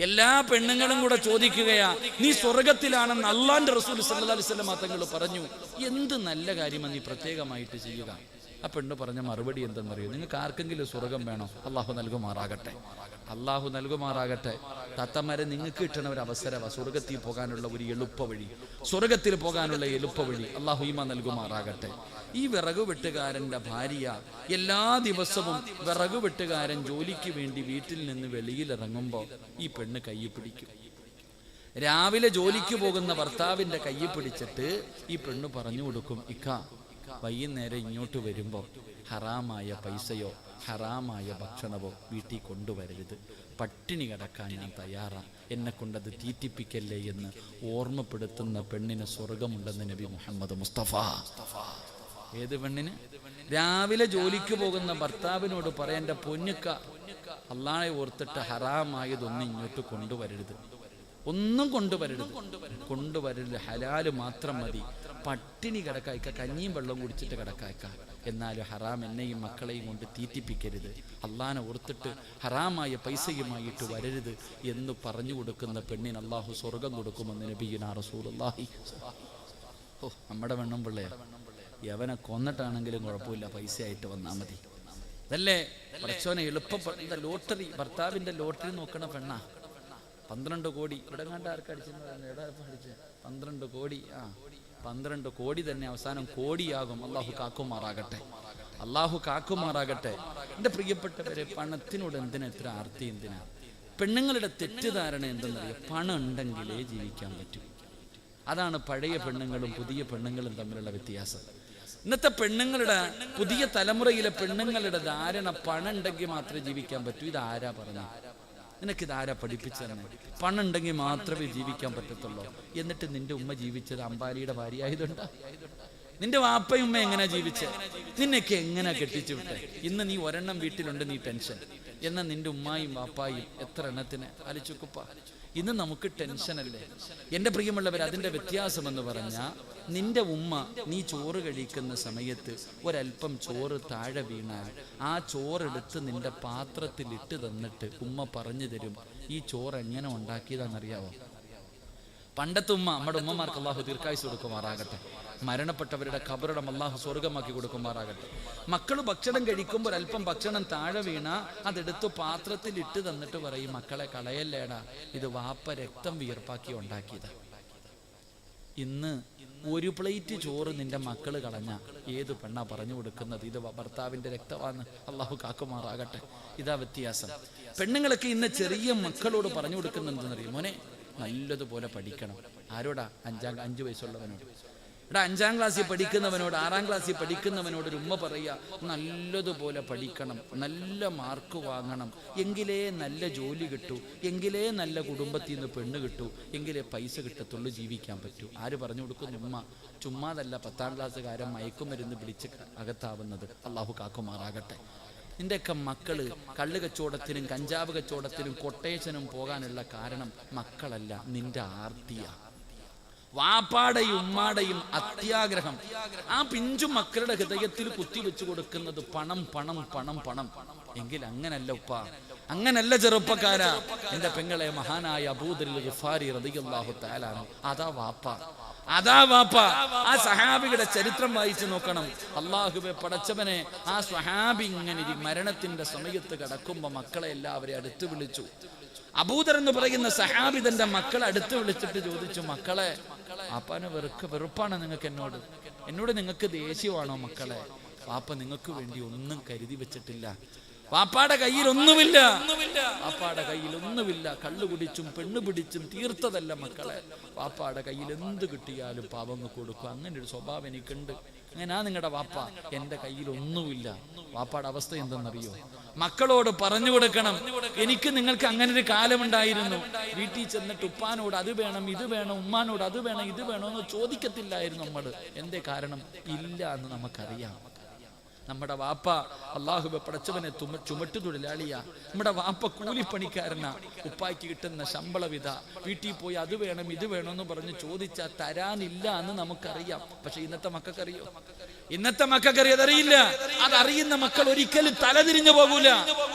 Speaker 1: എല്ലാ പെണ്ണുങ്ങളും കൂടെ ചോദിക്കുകയാ, നീ സ്വർഗത്തിലാണെന്ന് അള്ളാന്റെ റസൂൽ സല്ലല്ലാഹു അലൈഹി വസല്ലം തങ്ങൾ പറഞ്ഞു. എന്ത് നല്ല കാര്യമാണ് നീ പ്രത്യേകമായിട്ട് ചെയ്യുക? ആ പെണ്ണ് പറഞ്ഞ മറുപടി എന്തെന്നറിയോ? നിങ്ങൾക്ക് ആർക്കെങ്കിലും സ്വർഗം വേണോ? അള്ളാഹു നൽകുമാറാകട്ടെ, അള്ളാഹു നൽകുമാറാകട്ടെ. തത്തമാരെ, നിങ്ങൾക്ക് കിട്ടണ ഒരു അവസരമാണ് സ്വർഗത്തിൽ പോകാനുള്ള ഒരു എളുപ്പ വഴി, സ്വർഗത്തിൽ പോകാനുള്ള എളുപ്പ വഴി. അള്ളാഹു ഈമാൻ നൽകുമാറാകട്ടെ. ഈ വിറകു വെട്ടുകാരന്റെ ഭാര്യ എല്ലാ ദിവസവും വിറകു വെട്ടുകാരൻ ജോലിക്ക് വേണ്ടി വീട്ടിൽ നിന്ന് വെളിയിലിറങ്ങുമ്പോൾ ഈ പെണ്ണ് കൈ പിടിക്കും. രാവിലെ ജോലിക്ക് പോകുന്ന ഭർത്താവിന്റെ കൈ പിടിച്ചിട്ട് ഈ പെണ്ണ് പറഞ്ഞു കൊടുക്കും, ഇക്ക വൈകുന്നേരം ഇങ്ങോട്ട് വരുമ്പോൾ ഹറാമായ പൈസയോ ഹറാമായ ഭക്ഷണമോ വീട്ടിൽ കൊണ്ടുവരരുത്, പട്ടിണി കിടക്കാൻ ഞാൻ തയ്യാറാ, എന്നെ കൊണ്ടത് തീറ്റിപ്പിക്കല്ലേ എന്ന് ഓർമ്മപ്പെടുത്തുന്ന പെണ്ണിന് സ്വർഗമുണ്ടെന്ന് നബി മുഹമ്മദ് മുസ്തഫ. ഏത് പെണ്ണിന്? രാവിലെ ജോലിക്ക് പോകുന്ന ഭർത്താവിനോട് പറയേണ്ട, പൊന്നുക്ക അള്ളാഹെ ഓർത്തിട്ട് ഹറാമായതൊന്നും ഇങ്ങോട്ട് കൊണ്ടുവരരുത്, ഒന്നും കൊണ്ടുവരരുത്, ഹലാല് മാത്രം മതി, പട്ടിണി കിടക്കായ്ക്ക, കഞ്ഞിയും വെള്ളം കുടിച്ചിട്ട് കിടക്കായ്ക്ക, എന്നാലും ഹറാം എന്നെയും മക്കളെയും കൊണ്ട് തീറ്റിപ്പിക്കരുത്, അള്ളാനെ ഓർത്തിട്ട് ഹറാമായ പൈസയുമായിട്ട് വരരുത് എന്ന് പറഞ്ഞു കൊടുക്കുന്ന പെണ്ണിന് അള്ളാഹു സ്വർഗം കൊടുക്കുമെന്ന് നബിയുനാ റസൂലുള്ളാഹി. ഓ, നമ്മുടെ വെണ്ണം പിള്ളയാ, യവനെ കൊന്നിട്ടാണെങ്കിലും കുഴപ്പമില്ല, പൈസ ആയിട്ട് വന്നാൽ മതി. അതല്ലേ പടച്ചോനെ എളുപ്പപ്പെട്ട ലോട്ടറി, ഭർത്താവിന്റെ ലോട്ടറി നോക്കണ പെണ്ണാ. 12 കോടി ഇവിടെ കണ്ട ആർക്കടിച്ചെന്ന് 12 കോടി. 12 കോടി തന്നെ അവസാനം കോടിയാകും. അള്ളാഹു കാക്കുമാറാകട്ടെ, അള്ളാഹു കാക്കുമാറാകട്ടെ. എൻ്റെ പ്രിയപ്പെട്ടവരെ, പണത്തിനോട് എന്തിനാ ഇത്ര ആർത്തി? എന്തിനാ? പെണ്ണുങ്ങളുടെ തെറ്റിദ്ധാരണ എന്തെന്നറിയാം, പണം ഉണ്ടെങ്കിലേ ജീവിക്കാൻ പറ്റൂ. അതാണ് പഴയ പെണ്ണുങ്ങളും പുതിയ പെണ്ണുങ്ങളും തമ്മിലുള്ള വ്യത്യാസം. ഇന്നത്തെ പെണ്ണുങ്ങളുടെ, പുതിയ തലമുറയിലെ പെണ്ണുങ്ങളുടെ ധാരണ പണം ഉണ്ടെങ്കിൽ മാത്രമേ ജീവിക്കാൻ പറ്റൂ. ഇതാരാ പറഞ്ഞ? നിനക്കിതാരാ പഠിപ്പിച്ചെന്നെ? പണം ഉണ്ടെങ്കിൽ മാത്രമേ ജീവിക്കാൻ പറ്റത്തുള്ളൂ. എന്നിട്ട് നിന്റെ ഉമ്മ ജീവിച്ചത് അംബാനിയുടെ ഭാര്യ ആയതുകൊണ്ടാ? നിന്റെ വാപ്പയും ഉമ്മ എങ്ങനെ ജീവിച്ചേ? നിന്നൊക്കെ എങ്ങനെ കെട്ടിച്ചു വിട്ടെ? ഇന്ന് നീ ഒരെണ്ണം വീട്ടിലുണ്ട്, നീ ടെൻഷൻ. എന്നാൽ നിന്റെ ഉമ്മായും വാപ്പായും എത്ര എണ്ണത്തിന് അലിച്ചുക്കുപ്പ? ഇന്ന് നമുക്ക് ടെൻഷനല്ലേ? എൻ്റെ പ്രിയമുള്ളവർ, അതിൻ്റെ വ്യത്യാസം എന്ന് പറഞ്ഞാൽ, നിന്റെ ഉമ്മ നീ ചോറ് കഴിക്കുന്ന സമയത്ത് ഒരല്പം ചോറ് താഴെ വീണാൽ ആ ചോറെടുത്ത് നിന്റെ പാത്രത്തിൽ ഇട്ട് തന്നിട്ട് ഉമ്മ പറഞ്ഞു തരും, ഈ ചോറ് എങ്ങനെ ഉണ്ടാക്കിയതാണെന്നറിയാവോ? പണ്ടത്തെ ഉമ്മ, നമ്മുടെ ഉമ്മമാർക്ക് അള്ളാഹു ദീർഘായുസ് കൊടുക്കുമാറാകട്ടെ, മരണപ്പെട്ടവരുടെ ഖബറിടം അള്ളാഹു സ്വർഗമാക്കി കൊടുക്കുമാറാകട്ടെ. മക്കൾ ഭക്ഷണം കഴിക്കുമ്പോൾ അല്പം ഭക്ഷണം താഴെ വീണ അതെടുത്ത് പാത്രത്തിൽ ഇട്ട് തന്നിട്ട് പറയും, മക്കളെ കളയല്ലേടാ, ഇത് വാപ്പ രക്തം വിയർപ്പാക്കി ഉണ്ടാക്കിയതാ. ഇന്ന് ഒരു പ്ലേറ്റ് ചോറ് നിന്റെ മക്കള് കളഞ്ഞ ഏത് പെണ്ണാ പറഞ്ഞു കൊടുക്കുന്നത്, ഇത് ഭർത്താവിന്റെ രക്തമാണ്? അള്ളാഹു കാക്കുമാറാകട്ടെ. ഇതാ വ്യത്യാസം. പെണ്ണുങ്ങളൊക്കെ ഇന്ന് ചെറിയ മക്കളോട് പറഞ്ഞു കൊടുക്കുന്നെന്തെന്നറിയും, മോനെ നല്ലതുപോലെ പഠിക്കണം. ആരോടാ? 5 വയസ്സുള്ളവനോട്. ഇവിടെ 5ാം ക്ലാസ്സിൽ പഠിക്കുന്നവനോട്, 6ാം ക്ലാസ്സിൽ പഠിക്കുന്നവനോട് ഒരു ഉമ്മ പറയുക, നല്ലതുപോലെ പഠിക്കണം, നല്ല മാർക്ക് വാങ്ങണം, എങ്കിലേ നല്ല ജോലി കിട്ടൂ, എങ്കിലേ നല്ല കുടുംബത്തിൽ നിന്ന് പെണ്ണ് കിട്ടൂ, എങ്കിലേ പൈസ കിട്ടത്തുള്ളൂ, ജീവിക്കാൻ പറ്റൂ. ആര് പറഞ്ഞു കൊടുക്കുന്നു? ഉമ്മ. ചുമ്മാതല്ല 10ാം ക്ലാസ്സുകാരൻ മയക്കുമരുന്ന് പിടിച്ച് അകത്താവുന്നത്. അള്ളാഹു കാക്കുമാറാകട്ടെ. നിന്റെയൊക്കെ മക്കള് കള്ള് കച്ചവടത്തിനും കഞ്ചാവ് കച്ചവടത്തിനും കൊട്ടേഷനും പോകാനുള്ള കാരണം മക്കളല്ല, നിന്റെ ആർത്തിയ. വാപ്പാടെയും ഉമ്മാടെയും അത്യാഗ്രഹം ആ പിഞ്ചു മക്കളുടെ ഹൃദയത്തിൽ കുത്തിവെച്ചു കൊടുക്കുന്നത് പണം പണം പണം പണം. എങ്കിൽ അങ്ങനല്ല ഉപ്പ, അങ്ങനല്ല ചെറുപ്പക്കാരാ. എന്റെ പെങ്ങളെ, മഹാനായ അബൂദർ ഗിഫാരി റളിയല്ലാഹു തആല അൻഹു, അതാ വാപ്പ, അതാ വാപ്പ. ആ സഹാബിയുടെ ചരിത്രം വായിച്ചു നോക്കണം. അള്ളാഹുവെ പടച്ചവനെ, ആ സ്വഹാബി ഇങ്ങനെ മരണത്തിന്റെ സമയത്ത് കിടക്കുമ്പോ മക്കളെ എല്ലാവരെയും അടുത്ത് വിളിച്ചു. അബൂദർ എന്ന് പറയുന്ന സഹാബി തന്റെ മക്കളെ അടുത്ത് വിളിച്ചിട്ട് ചോദിച്ചു, മക്കളെ, വാപ്പാന് വെറുപ്പാണ് നിങ്ങൾക്ക് എന്നോട് നിങ്ങൾക്ക് ദേഷ്യമാണോ മക്കളെ? വാപ്പ നിങ്ങൾക്ക് വേണ്ടി ഒന്നും കരുതി വെച്ചിട്ടില്ല. വാപ്പാടെ കയ്യിൽ ഒന്നുമില്ല, വാപ്പാടെ കയ്യിൽ ഒന്നുമില്ല. കള്ളു കുടിച്ചും പെണ്ണു പിടിച്ചും തീർത്തതല്ല മക്കളെ. വാപ്പാടെ കയ്യിൽ എന്ത് കിട്ടിയാലും പാവങ്ങ് കൊടുക്കും. അങ്ങനെ ഒരു സ്വഭാവം എനിക്കുണ്ട്. അങ്ങനാ നിങ്ങളുടെ വാപ്പ. എൻ്റെ കയ്യിൽ ഒന്നുമില്ല. വാപ്പാടെ അവസ്ഥ എന്തെന്നറിയോ? മക്കളോട് പറഞ്ഞു കൊടുക്കണം, എനിക്ക് നിങ്ങൾക്ക് അങ്ങനെ ഒരു കാലമുണ്ടായിരുന്നു. വീട്ടിൽ ചെന്നിട്ട് ഉപ്പാനോട് അത് വേണം ഇത് വേണം, ഉമ്മാനോട് അത് വേണം ഇത് വേണം എന്ന് ചോദിക്കത്തില്ലായിരുന്നു നമ്മൾ. എന്തേ കാരണം? ഇല്ല എന്ന് നമുക്കറിയാം. നമ്മുടെ വാപ്പ അള്ളാഹുവെ പടച്ചവനെ ചുമട്ടു തൊഴിലാളിയാ, നമ്മുടെ വാപ്പ കൂലിപ്പണിക്കാരനാ, ഉപ്പായ്ക്ക് കിട്ടുന്ന ശമ്പളവിധ, വീട്ടിൽ പോയി അത് വേണം ഇത് വേണമെന്ന് പറഞ്ഞ് ചോദിച്ചാൽ തരാനില്ല എന്ന് നമുക്കറിയാം. പക്ഷെ ഇന്നത്തെ മക്കൾക്കറിയോ? ഇന്നത്തെ മക്കൾക്കറിയോ? അതറിയില്ല. അതറിയുന്ന മക്കൾ ഒരിക്കലും തലതിരിഞ്ഞു പോകൂല,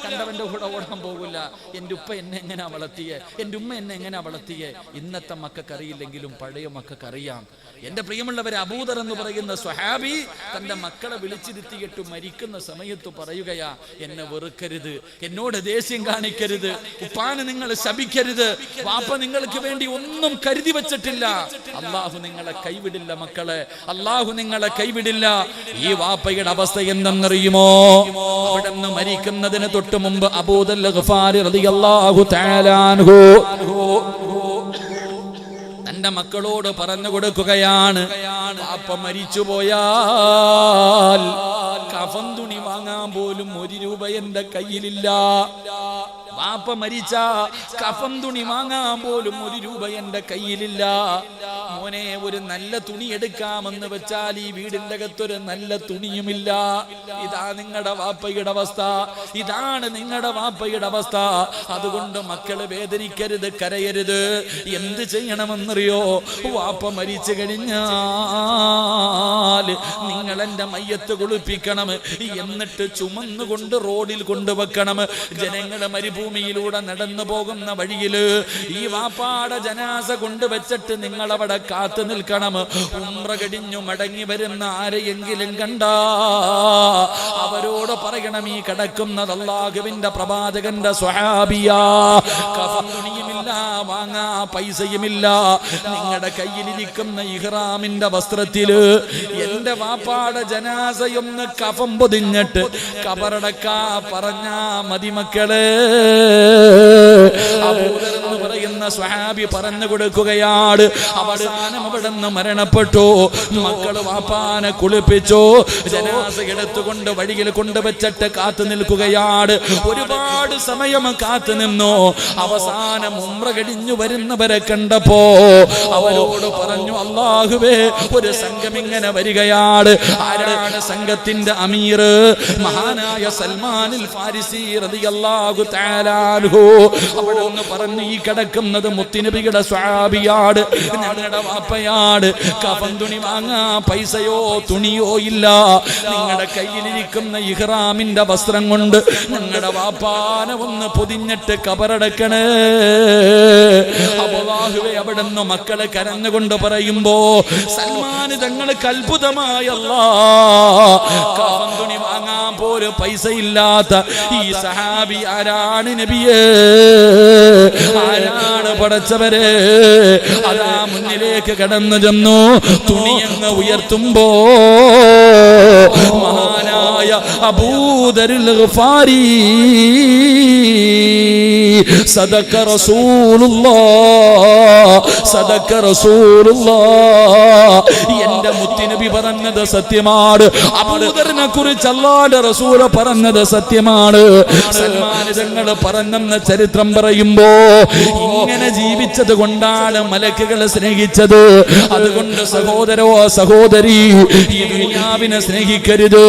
Speaker 1: കണ്ടവന്റെ കൂടെ ഓടാൻ പോകൂല. എൻ്റെ ഉപ്പ എന്നെ എങ്ങനെയാ വളർത്തിയേ, എൻ്റെ ഉമ്മ എന്നെ എങ്ങനെയാ വളർത്തിയേ. ഇന്നത്തെ മക്കൾക്കറിയില്ലെങ്കിലും പഴയ മക്കൾക്കറിയാം. എൻ്റെ പ്രിയമുള്ളവരെ, അബൂദർ എന്ന് പറയുന്ന സ്വഹാബി തന്റെ മക്കളെ വിളിച്ചിരുത്തിയിട്ട് മരിക്കുന്ന സമയത്ത് പറയുകയാ, എന്നെ വെറുക്കരുത്, എന്നോട് ദേഷ്യം കാണിക്കരുത്, ഉപ്പാന് നിങ്ങൾ ശപിക്കരുത്, വാപ്പ നിങ്ങൾക്ക് വേണ്ടി ഒന്നും കരുതി വെച്ചിട്ടില്ല, അള്ളാഹു നിങ്ങളെ കൈവിടില്ല മക്കളെ, അള്ളാഹു നിങ്ങളെ കൈവിടില്ല. ഈ വാപ്പയുടെ അവസ്ഥ എന്തെന്നറിയുമോ? അവിടെ നിന്ന് മരിക്കുന്നതിന് തൊട്ട് മുമ്പ് അബൂദർ ഗഫാരി റളിയല്ലാഹു തആല അൻഹു തന്റെ മക്കളോട് പറഞ്ഞു കൊടുക്കുകയാണ്, വാപ്പ മരിച്ചു പോയാൽ കഫൻ തുണി വാങ്ങാൻ പോലും 1 രൂപ എന്റെ കയ്യിലില്ല. വാപ്പ മരിച്ച കഫൻ തുണി വാങ്ങാൻ പോലും 1 രൂപ എന്റെ കയ്യിലില്ല. മോനെ, ഒരു നല്ല തുണി എടുക്കാമെന്ന് വെച്ചാൽ ഈ വീടിന്റെ അകത്തൊരു നല്ല തുണിയുമില്ല. ഇതാ നിങ്ങളുടെ വാപ്പയുടെ അവസ്ഥ, ഇതാണ് നിങ്ങളുടെ വാപ്പയുടെ അവസ്ഥ. അതുകൊണ്ട് മക്കള് വേദനിക്കരുത്, കരയരുത്. എന്ത് ചെയ്യണമെന്നറിയോ? വാപ്പ മരിച്ചു കഴിഞ്ഞാൽ നിങ്ങൾ എന്റെ മയ്യത്ത് കുളിപ്പിക്കണം, എന്നിട്ട് ചുമന്നുകൊണ്ട് റോഡിൽ കൊണ്ടുവെക്കണം. ജനങ്ങള് മരുഭൂമിയിലൂടെ നടന്നു പോകുന്ന വഴിയില് ഈ വാപ്പാടെ ജനാസ കൊണ്ടുവച്ചിട്ട് നിങ്ങൾ അവിടെ കാത്തു നിൽക്കണം. ഉംറ കഴിഞ്ഞു മടങ്ങി വരുന്ന ആരെയെങ്കിലും കണ്ടാ അവരോട് പറയണം, ഈ കിടക്കുന്നത് അല്ലാഹുവിന്റെ പ്രവാചകന്റെ സ്വഹാബിയാ, കഫൻ തുണിയുമില്ല, വാങ്ങാ പൈസയുമില്ല, നിങ്ങളുടെ കയ്യിലിരിക്കുന്ന ഇഹ്റാമിന്റെ വസ്ത്രത്തില് എന്റെ വാപ്പാടെ ജനാസയൊന്ന് കഫം പൊതിഞ്ഞിട്ട് കബറടക്കാ പറഞ്ഞാ മതി മക്കളെ. അബൂദർ എന്ന് പറയുന്ന സ്വഹാബി പറഞ്ഞു കൊടുക്കുകയാണ്. അവസാനം അവിടെ നിന്ന് മരണപ്പെട്ടു. മക്കള് വാപ്പാനെ കുളിപ്പിച്ചു, ജനാസ എടുത്തുകൊണ്ട് വഴിയിൽ കൊണ്ടുവച്ചിട്ട് കാത്തു നിൽക്കുകയാണ്. ഒരുപാട് സമയം കാത്തു നിന്നു. അവസാനം ഉംറ കഴിഞ്ഞു വരുന്നവരെ കണ്ടപ്പോ അവരോട് പറഞ്ഞു, അല്ലാഹുവേ, ഒരു സംഘം ഇങ്ങനെ വരികയാണ്. ആരാണ് സംഘത്തിന്റെ അമീർ? മഹാനായ സൽമാനുൽ ഫാരിസി റളിയല്ലാഹു തആല അൻഹു. അവിടെ ഒന്ന് പറഞ്ഞു, ഈ കിടക്കുന്നത് മുത്തുനബിയുടെ സ്വഹാബിയാണ്, ഞങ്ങളുടെ വാപ്പയാണ്. കഫൻ തുണി വാങ്ങാ പൈസയോ തുണിയോ ഇല്ല. നിങ്ങളുടെ കയ്യിലിരിക്കുന്ന ഇഹ്റാമിന്റെ വസ്ത്രം കൊണ്ട് ഞങ്ങളുടെ വാപ്പാനെ ഒന്ന് പൊതിഞ്ഞിട്ട് കബറടക്കണേ. അല്ലാഹുവേ, അവിടെ നിന്ന് മക്കളെ കരഞ്ഞുകൊണ്ട് പറയുമ്പോ സൽമാൻ തങ്ങൾക്ക് അത്ഭുതമായ കഫൻ തുണി വാങ്ങാൻ പോലും പൈസ ഇല്ലാത്ത ഈ സഹാബി ആരാണ് നബിയേ? ആരാണ് പടച്ചവരെ? അതാ മുന്നിലേക്ക് കടന്നു ചെന്നു. തുണിയങ്ങ് ഉയർത്തുമ്പോ മഹാനായ അബൂദർ ഗഫാരി, സദഖ റസൂലുള്ളാഹ്, സദഖ റസൂലുള്ളാഹ്. എന്റെ മുത്തുനബി പറഞ്ഞത് സത്യമാണ്. അബൂദറിനെ കുറിച്ച് അല്ലാഹുവിന്റെ റസൂൽ പറഞ്ഞത് സത്യമാണ്. സൽമാൻ തങ്ങൾ പറഞ്ഞെന്ന ചരിത്രം പറയുമ്പോ ഇങ്ങനെ ജീവിച്ചത് കൊണ്ടാണ് മലക്കുകളെ സ്നേഹിച്ചത്. അതുകൊണ്ട് സഹോദരോ സഹോദരി, ഈ ദുനിയാവിനെ സ്നേഹിക്കരുത്.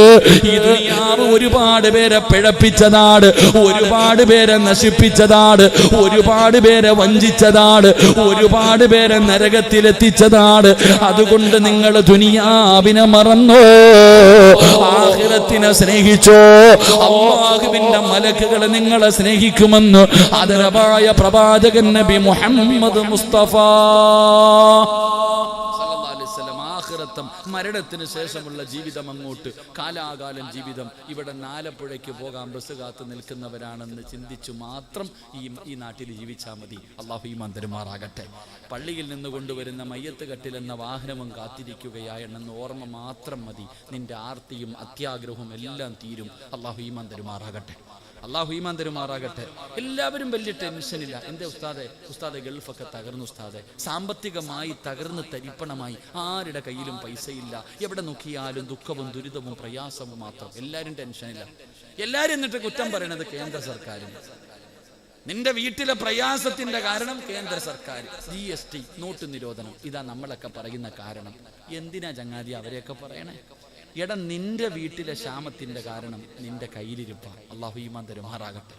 Speaker 1: ഈ ദുനിയാവ് ഒരുപാട് പേരെ പിഴപ്പിച്ചതാണ്, ഒരുപാട് പേരെ നശിപ്പിച്ചതാണ്, ഒരുപാട് പേരെ വഞ്ചിച്ചതാണ്, ഒരുപാട് പേരെ നരകത്തിലെത്തിച്ചതാണ്. അതുകൊണ്ട് നിങ്ങൾ ദുനിയാവിനെ മറന്നോ, ആഖിറത്തിനെ സ്നേഹിച്ചോ. അല്ലാഹുവിന്റെ മലക്കുകൾ നിങ്ങളെ സ്നേഹിക്കുമെന്ന് ആദരവായ പ്രവാചകൻ നബി മുഹമ്മദ് മുസ്തഫ ആഖിറത്തും മരണത്തിന് ശേഷമുള്ള ജീവിതം, അങ്ങോട്ട് കാലാകാലം ജീവിതം. ഇവിടെ ആലപ്പുഴയ്ക്ക് പോകാൻ ബസ് കാത്ത് നിൽക്കുന്നവരാണെന്ന് ചിന്തിച്ചു മാത്രം ഈ നാട്ടിൽ ജീവിച്ചാൽ മതി. അല്ലാഹു ഈമാൻ തരുമാറാകട്ടെ. പള്ളിയിൽ നിന്ന് കൊണ്ടുവരുന്ന മയ്യത്ത് കട്ടിൽ എന്ന വാഹനവും കാത്തിരിക്കുകയാണെന്ന് ഓർമ്മ മാത്രം മതി. നിന്റെ ആർത്തിയും അത്യാഗ്രഹവും എല്ലാം തീരും. അല്ലാഹു ഈമാൻ തരുമാറാകട്ടെ. അല്ലാഹു ഈമാൻ തരുമാറാകട്ടെ. എല്ലാവരും വലിയ ടെൻഷനില്ല. എന്തേ ഉസ്താദെ ഗൾഫൊക്കെ തകർന്നു ഉസ്താദെ, സാമ്പത്തികമായി തകർന്ന് തരിപ്പണമായി, ആരുടെ കയ്യിലും പൈസയില്ല, എവിടെ നോക്കിയാലും ദുഃഖവും ദുരിതവും പ്രയാസവും മാത്രം. എല്ലാവരും ടെൻഷനില്ല. എല്ലാവരും എന്നിട്ട് കുറ്റം പറയണത് കേന്ദ്ര സർക്കാരിന്. നിന്റെ വീട്ടിലെ പ്രയാസത്തിന്റെ കാരണം കേന്ദ്ര സർക്കാർ, GST, നോട്ട് നിരോധനം, ഇതാ നമ്മളൊക്കെ പറയുന്ന കാരണം. എന്തിനാ ചങ്ങാതി അവരെയൊക്കെ പറയണേ? എടാ നിന്റെ വീട്ടിലെ ക്ഷാമത്തിന്റെ കാരണം നിന്റെ കയ്യിലിരിപ്പാ. അള്ളാഹു ഈമാൻ തരുമാറാകട്ടെ.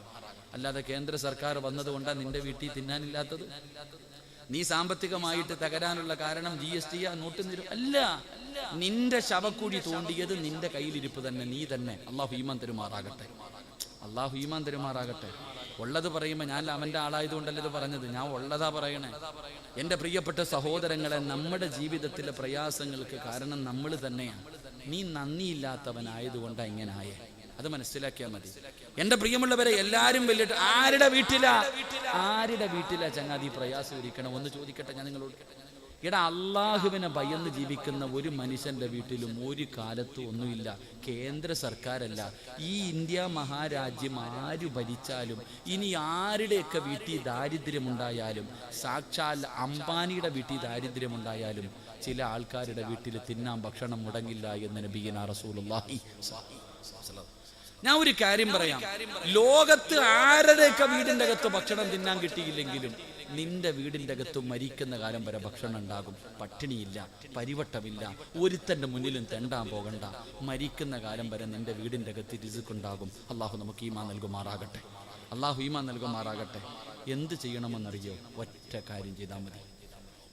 Speaker 1: അല്ലാതെ കേന്ദ്ര സർക്കാർ വന്നതുകൊണ്ടാണ് നിന്റെ വീട്ടിൽ തിന്നാനില്ലാത്തത്. നീ സാമ്പത്തികമായിട്ട് തകരാനുള്ള കാരണം GST നോട്ട് നിരും അല്ല. നിന്റെ ശവക്കുഴി തോണ്ടിയത് നിന്റെ കയ്യിലിരിപ്പ് തന്നെ, നീ തന്നെ. അള്ളാഹു ഈമാൻ തരുമാറാകട്ടെ. അള്ളാഹു ഈമാൻ തരുമാറാകട്ടെ. ഉള്ളത് പറയുമ്പോൾ ഞാൻ അവൻ്റെ ആളായതുകൊണ്ടല്ല ഇത് പറഞ്ഞത്, ഞാൻ ഉള്ളതാ പറയണേ. എൻ്റെ പ്രിയപ്പെട്ട സഹോദരങ്ങളെ, നമ്മുടെ ജീവിതത്തിലെ പ്രയാസങ്ങൾക്ക് കാരണം നമ്മൾ തന്നെയാണ്. നീ നന്ദിയില്ലാത്തവനായതുകൊണ്ടാണ് ഇങ്ങനെ ആയേ. അത് മനസ്സിലാക്കിയാൽ മതി. എൻ്റെ പ്രിയമുള്ളവരെ, എല്ലാവരും വലിയിട്ട് ആരുടെ വീട്ടിലാ ചങ്ങാതി പ്രയാസം ഇരിക്കണം? ഒന്ന് ചോദിക്കട്ടെ ഞാൻ നിങ്ങളോട്. എടാ, അള്ളാഹുവിനെ ഭയന്ന് ജീവിക്കുന്ന ഒരു മനുഷ്യന്റെ വീട്ടിലും ഒരു കാലത്തും ഒന്നുമില്ല. കേന്ദ്ര സർക്കാരല്ല, ഈ ഇന്ത്യ മഹാരാജ്യം ആര് ഭരിച്ചാലും ഇനി ആരുടെയൊക്കെ വീട്ടിൽ ദാരിദ്ര്യമുണ്ടായാലും, സാക്ഷാൽ അംബാനിയുടെ വീട്ടിൽ ദാരിദ്ര്യമുണ്ടായാലും ചില ആൾക്കാരുടെ വീട്ടിൽ തിന്നാൻ ഭക്ഷണം മുടങ്ങില്ല എന്ന് നബിയുനാ റസൂലുള്ളാഹി. ഞാൻ ഒരു കാര്യം പറയാം, ലോകത്ത് ആരുടെയൊക്കെ വീടിൻ്റെ അകത്ത് ഭക്ഷണം തിന്നാൻ കിട്ടിയില്ലെങ്കിലും നിന്റെ വീടിൻ്റെ അകത്ത് മരിക്കുന്ന കാലം വരെ ഭക്ഷണം ഉണ്ടാകും. പട്ടിണിയില്ല, പരിവട്ടമില്ല, ഒരുത്തൻ്റെ മുന്നിലും തെണ്ടാൻ പോകണ്ട. മരിക്കുന്ന കാലം വരെ നിന്റെ വീടിൻ്റെ അകത്ത് റിസ്ക്കുണ്ടാകും. അള്ളാഹു നമുക്ക് ഈമാൻ നൽകുമാറാകട്ടെ. അള്ളാഹു ഈമാൻ നൽകുമാറാകട്ടെ. എന്ത് ചെയ്യണമെന്നറിയോ? ഒറ്റ കാര്യം ചെയ്താൽ മതി.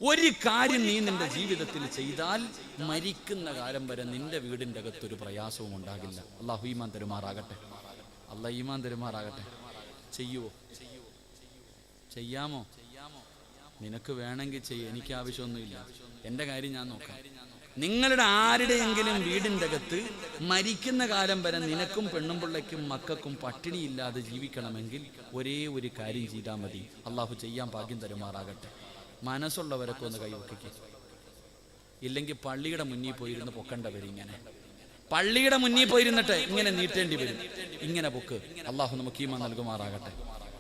Speaker 1: ഒരു കാര്യം നീ നിന്റെ ജീവിതത്തിൽ ചെയ്താൽ മരിക്കുന്ന കാലം വരെ നിന്റെ വീടിൻ്റെ അകത്തൊരു പ്രയാസവും ഉണ്ടാകില്ല. അള്ളാഹു ഈമാൻ തരുമാറാകട്ടെ. അള്ളാഹു ഈമാൻ തരുമാറാകട്ടെ. ചെയ്യുവോ? ചെയ്യാമോ? നിനക്ക് വേണമെങ്കിൽ ചെയ്യ, എനിക്ക് ആവശ്യമൊന്നുമില്ല. എൻ്റെ കാര്യം ഞാൻ നോക്കാം. നിങ്ങളുടെ ആരുടെയെങ്കിലും വീടിൻ്റെ അകത്ത് മരിക്കുന്ന കാലം വരെ നിനക്കും പെണ്ണും പിള്ളയ്ക്കും മക്കൾക്കും പട്ടിണിയില്ലാതെ ജീവിക്കണമെങ്കിൽ ഒരേ ഒരു കാര്യം ചെയ്താൽ മതി. അള്ളാഹു ചെയ്യാൻ ഭാഗ്യം തരുമാറാകട്ടെ. മനസ്സുള്ളവരൊക്കെ ഒന്ന് കൈവയ്ക്കുക. ഇല്ലെങ്കിൽ പള്ളിയുടെ മുന്നിൽ പോയിരുന്ന് പൊക്കണ്ടവരും. ഇങ്ങനെ പള്ളിയുടെ മുന്നിൽ പോയിരുന്നിട്ട് ഇങ്ങനെ നീട്ടേണ്ടി വരും. ഇങ്ങനെ പൊക്ക്. അള്ളാഹു നമുക്ക് ഈമാൻ നൽകുമാറാകട്ടെ.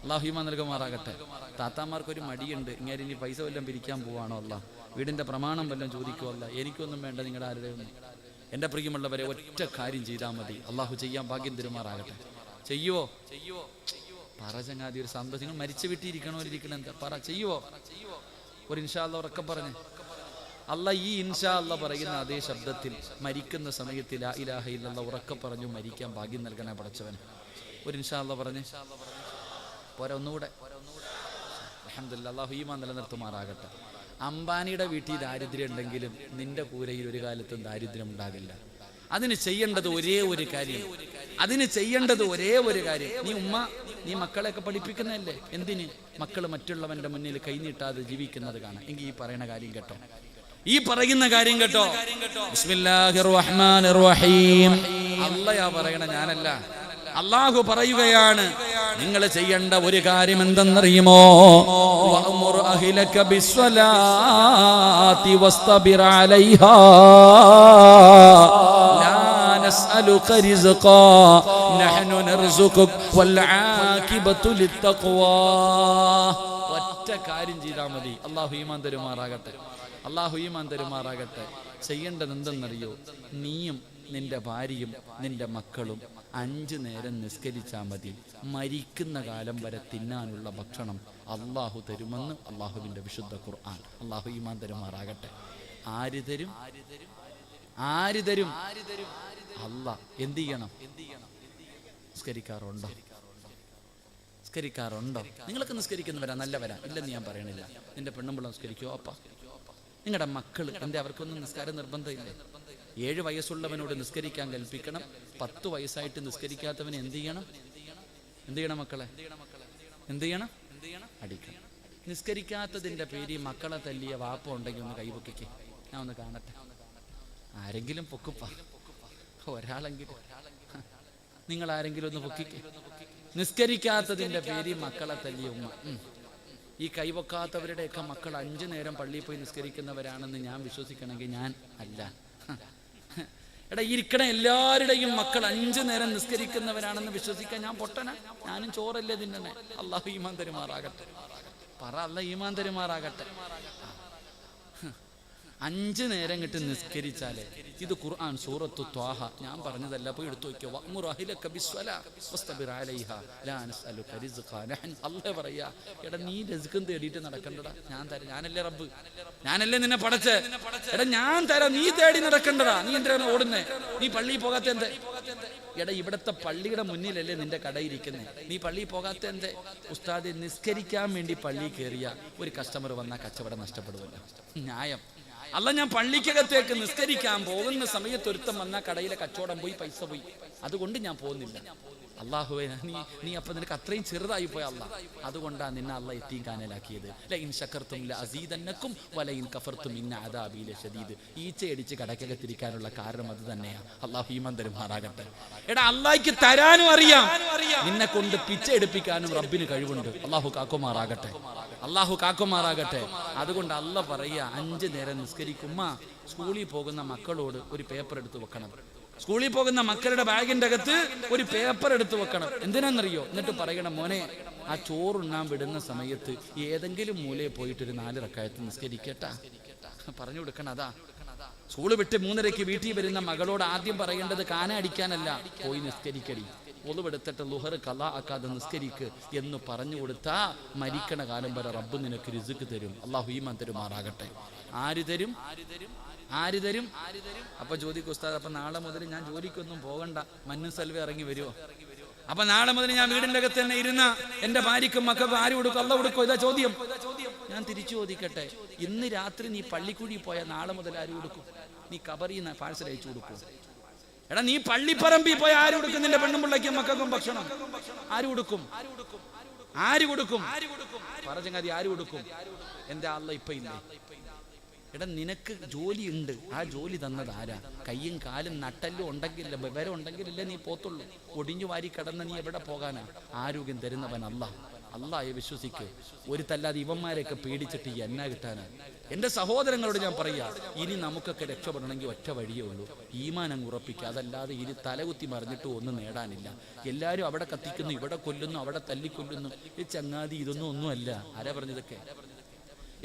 Speaker 1: അള്ളാഹു ഈമാൻ നൽകുമാറാകട്ടെ. താത്താമാർക്കൊരു മടിയുണ്ട്, ഇങ്ങനെ ഇനി പൈസ വല്ലതും പിരിക്കാൻ പോവാണോ? അല്ല, വീടിൻ്റെ പ്രമാണം വല്ലതും ചോദിക്കുമല്ല. എനിക്കൊന്നും വേണ്ട നിങ്ങളുടെ ആരുടെയൊന്നും. എൻ്റെ പ്രിയമുള്ളവരെ, ഒറ്റ കാര്യം ചെയ്താൽ മതി. അള്ളാഹു ചെയ്യാൻ ഭാഗ്യം തരുമാറാകട്ടെ. ചെയ്യുവോ? പറ ചങ്ങാതി. ഒരു സന്തോഷം. നിങ്ങൾ മരിച്ചു വിട്ടിരിക്കണോ ഇരിക്കണം? എന്താ പറ? ചെയ്യുവോ? ഒരു ഇൻഷാ അല്ലാഹ് ഉറക്കെ പറഞ്ഞ്. അല്ല, ഈ ഇൻഷാ അല്ലാഹ് പറയുന്ന അതേ ശബ്ദത്തിൽ മരിക്കുന്ന സമയത്ത് ലാ ഇലാഹ ഇല്ലല്ലാഹ് ഉറക്കെ പറഞ്ഞു മരിക്കാൻ ഭാഗ്യം നൽകണേ പടച്ചവൻ. ഒരു ഇൻഷാ അല്ലാഹ് പറഞ്ഞ് പോരാ, ഒന്നുകൂടെ. അൽഹംദുലില്ലാഹ്. അല്ലാഹു ഈമാൻ നിലനിർത്തുമാറാകട്ടെ. അംബാനിയുടെ വീട്ടിൽ ദാരിദ്ര്യം ഉണ്ടെങ്കിലും നിന്റെ കൂരയിൽ ഒരു കാലത്തും ദാരിദ്ര്യം ഉണ്ടാകില്ല. അതിന് ചെയ്യേണ്ടത് ഒരേ ഒരു കാര്യം. നീ മക്കളെയൊക്കെ പഠിപ്പിക്കുന്നതല്ലേ? എന്തിന്? മക്കൾ മറ്റുള്ളവന്റെ മുന്നിൽ കൈനീട്ടാതെ ജീവിക്കുന്നത് കാണാം. എങ്കിൽ ഈ പറയുന്ന കാര്യം കേട്ടോ. ബിസ്മില്ലാഹിർ റഹ്മാനിർ റഹീം. അല്ലാഹു പറയണ, ഞാനല്ല. അല്ലാഹു പറയുകയാണ്, നിങ്ങൾ ചെയ്യേണ്ട ഒരു കാര്യം എന്തെന്നറിയുമോ? വഅ്മുർ അഹ്ലക ബിസ്സലാത്തി വസ്തബിർ അലൈഹാ نسألك رزقا نحن نرزقك والعاقبة للتقوى. ഒറ്റ കാര്യം ചെയ്താൽ മതി. അല്ലാഹു ഈമാൻ തരുമാറാകട്ടെ. ചെയ്യേണ്ടത് എന്തെന്നറിയോ? നീയും നിന്റെ ഭാര്യയും നിന്റെ മക്കളും 5 നേരം നിസ്കരിച്ചാൽ മതി. മരിക്കുന്ന കാലം വരെ തിന്നാനുള്ള ഭക്ഷണം അല്ലാഹു തരുമെന്ന് അല്ലാഹുവിൻ്റെ വിശുദ്ധ ഖുർആൻ. അല്ലാഹു ഈമാൻ തരുമാറാകട്ടെ. ആര് തരും? അല്ല. എന്ത് ചെയ്യണം? നിസ്കരിക്കാറുണ്ടോ? നിങ്ങളൊക്കെ നിസ്കരിക്കുന്നവരാ, നല്ലവരാ, ഇല്ലെന്ന് ഞാൻ പറയണില്ല. നിന്റെ പെണ്ണുമ്പിള്ള നിസ്കരിക്കോ? അപ്പ നിങ്ങളുടെ മക്കൾ അവർക്കൊന്നും നിസ്കാരം നിർബന്ധമില്ലേ? 7 വയസ്സുള്ളവനോട് നിസ്കരിക്കാൻ കൽപ്പിക്കണം. 10 വയസ്സായിട്ട് നിസ്കരിക്കാത്തവന് എന്ത് ചെയ്യണം മക്കളെ? എന്ത് ചെയ്യണം? അടിക്കണം. നിസ്കരിക്കാത്തതിൻ്റെ പേരിൽ മക്കളെ തല്ലിയ വാപ്പ ഉണ്ടെങ്കിൽ ഒന്ന് കൈപൊക്കിക്കേ, ഞാൻ ഒന്ന് കാണട്ടെ. ആരെങ്കിലും പൊക്കുപ്പ, ഒരാളെങ്കിലും. നിങ്ങൾ ആരെങ്കിലും ഒന്ന് പൊക്കിക്കേ. നിസ്കരിക്കാത്തതിൻ്റെ പേരിൽ മക്കളെ തല്ലിയ ഉമ്മ. ഈ കൈവക്കാത്തവരുടെയൊക്കെ മക്കൾ 5 നേരം പള്ളിയിൽ പോയി നിസ്കരിക്കുന്നവരാണെന്ന് ഞാൻ വിശ്വസിക്കണമെങ്കിൽ ഞാൻ അല്ല. എടാ, ഇരിക്കണ എല്ലാവരുടെയും മക്കൾ 5 നേരം നിസ്കരിക്കുന്നവരാണെന്ന് വിശ്വസിക്കാൻ ഞാൻ പൊട്ടന? ഞാനും ചോറല്ലേ തിന്നണേ. അല്ലാഹു ഈമാൻ തരുമാറാകട്ടെ. പറ, അല്ലാഹു ഈമാൻ തരുമാറാകട്ടെ. 5 നേരം കിട്ട് നിസ്കരിച്ചാലേ ഇത് ഖുർആൻ സൂറത്തു ത്വാഹ ഞാൻ പറഞ്ഞതല്ല, പോയി എടുത്തു നോക്കിയോ. വഅ്മുർ അഹ്ലക ബിസ്സലാ വസ്തബിർ അലൈഹാ ലാ നസ്അലുക റിസ്ഖാ നഹ്നു. അല്ലാഹു പറയാ, എടാ നീ റിസ്ഖും തേടിയിട്ട് നടക്കണ്ടടാ, ഞാൻ തരാം. ഞാനല്ലേ റബ്ബ്, ഞാനല്ലേ നിന്നെ പടച്ചേ. എടാ ഞാൻ തരാം, നീ തേടി നടക്കണ്ടടാ. നീ എന്തിനാണ് ഓടുന്നേ? നീ പള്ളിയിൽ പോകാത്ത എന്തേ? എടാ ഇവിടത്തെ പള്ളിയുടെ മുന്നിലല്ലേ നിന്റെ കടയിരിക്കുന്നേ, നീ പള്ളിയിൽ പോകാത്ത എന്തേ? ഉസ്താദെ, നിസ്കരിക്കാൻ വേണ്ടി പള്ളിയിൽ കയറിയ ഒരു കസ്റ്റമർ വന്നാൽ കച്ചവടം നഷ്ടപ്പെടുമല്ലോ. ന്യായം അല്ല. ഞാൻ പള്ളിക്കകത്തേക്ക് നിസ്കരിക്കാൻ പോകുന്ന സമയത്ത് ഒരുത്തം വന്നാൽ കടയിലെ കച്ചവടം പോയി, പൈസ പോയി, അതുകൊണ്ട് ഞാൻ പോകുന്നില്ല. അള്ളാഹുവേ, നീ അപ്പൊ നിനക്ക് അത്രയും ചെറുതായി പോയ അല്ലാ, അതുകൊണ്ടാണ് നിന്നെ അള്ളാഹ് യതീം കാനലാക്കിയത്. ലഇൻ ശകർതും ലഅസീദന്നകും വലഇൻ കഫർതും ഇന്ന അദാബി ലശദീദ്. ഈച്ചയടിച്ച് കടക്കകത്തിരിക്കാനുള്ള കാരണം അത് തന്നെയാ. അള്ളാഹു ഈമാൻ തരുമാറാകട്ടെ. എടാ അള്ളാഹ്ക്ക് തരാനും അറിയാം, നിന്നെ കൊണ്ട് പിച്ച എടുപ്പിക്കാനും റബ്ബിന് കഴിവുണ്ട്. അള്ളാഹു കാക്കുമാറാകട്ടെ, അള്ളാഹു കാക്കുമാറാകട്ടെ. അതുകൊണ്ട് അള്ളാഹ് പറയുക, 5 നേരം നിസ്കരിക്കുമ്മ സ്കൂളിൽ പോകുന്ന മക്കളോട് ഒരു പേപ്പർ എടുത്ത് വെക്കണം. സ്കൂളിൽ പോകുന്ന മക്കളുടെ ബാഗിന്റെ അകത്ത് ഒരു പേപ്പർ എടുത്ത് വെക്കണം. എന്തിനാണെന്നറിയോ? എന്നിട്ട് പറയണം, മോനെ ആ ചോറുണ്ണാൻ വിടുന്ന സമയത്ത് ഏതെങ്കിലും മൂലയിൽ പോയിട്ടൊരു 4 റക്അത്ത് നിസ്കരിക്കട്ടാ. പറഞ്ഞു കൊടുക്കണം. അതാ സ്കൂള് വിട്ട് 3:30 വീട്ടിൽ വരുന്ന മകളോട് ആദ്യം പറയേണ്ടത് കാന അടിക്കാനല്ല, പോയി നിസ്കരിക്കടി, ഒളിവെടുത്തിട്ട് ളുഹർ ഖളാ ആക്കാതെ നിസ്കരിക്ക് എന്ന് പറഞ്ഞു കൊടുത്താ മരിക്കണ കാലം വരെ റബ്ബ് നിനക്ക് റിസ്ക് തരും. അള്ളാഹു ഈമാൻ തരുമാറാകട്ടെ. ആര് തരും? ആര് തരും? അപ്പൊ ചോദിക്കും, ഉസ്താദ് അപ്പൊ നാളെ മുതൽ ഞാൻ ജോലിക്കൊന്നും പോകണ്ട, മഞ്ഞു സൽവ ഇറങ്ങി വരുമോ? അപ്പൊ നാളെ മുതൽ ഞാൻ വീടിന്റെ അകത്ത് തന്നെ ഇരുന്ന എന്റെ ഭാര്യക്കും മക്കൾക്കും ആര് കൊടുക്കും? അള്ള കൊടുക്കോ? ഇതാ ചോദ്യം. ഞാൻ തിരിച്ചു ചോദിക്കട്ടെ, ഇന്ന് രാത്രി നീ പള്ളിക്കൂടി പോയാൽ നാളെ മുതൽ ആര് കൊടുക്കും? നീ കബറിന്ന് പാഴ്സൽ അയച്ചു കൊടുക്കും? എടാ നീ പള്ളിപ്പറമ്പിൽ പോയ ആര് കൊടുക്കും? നിന്റെ പെണ്ണും പിള്ളയ്ക്കും മക്കൾക്കും ഭക്ഷണം ആര് കൊടുക്കും? ആര് കൊടുക്കും? പറഞ്ഞങ്ങാതി ആര് കൊടുക്കും? എന്റെ അള്ള ഇപ്പൊ ഇല്ല. എടാ നിനക്ക് ജോലി ഉണ്ട്, ആ ജോലി തന്നത് ആരാ? കയ്യും കാലും നട്ടല്ലും ഉണ്ടെങ്കില്ല, വിവരം ഉണ്ടെങ്കിലല്ലേ നീ പോത്തുള്ളൂ. ഒടിഞ്ഞു വാരി കിടന്ന നീ എവിടെ പോകാനാ? ആരോഗ്യം തരുന്നവൻ അല്ലാഹ്. അള്ളാഹയെ വിശ്വസിക്ക്. ഒരു തല്ലാതെ ഇവന്മാരെയൊക്കെ പേടിച്ചിട്ട് എന്നാ കിട്ടാനാ? എന്റെ സഹോദരങ്ങളോട് ഞാൻ പറയാ, ഇനി നമുക്കൊക്കെ രക്ഷപ്പെടണമെങ്കിൽ ഒറ്റ വഴിയേ ഉള്ളൂ, ഈമാൻ അങ്ങ് ഉറപ്പിക്കുക. അതല്ലാതെ ഇനി തലകുത്തി മറിഞ്ഞിട്ട് ഒന്നും നേടാനില്ല. എല്ലാവരും അവിടെ കത്തിക്കുന്നു, ഇവിടെ കൊല്ലുന്നു, അവിടെ തല്ലിക്കൊല്ലുന്നു. ഈ ചങ്ങാതി ഇതൊന്നും ഒന്നുമല്ല. ആരാ പറഞ്ഞതൊക്കെ?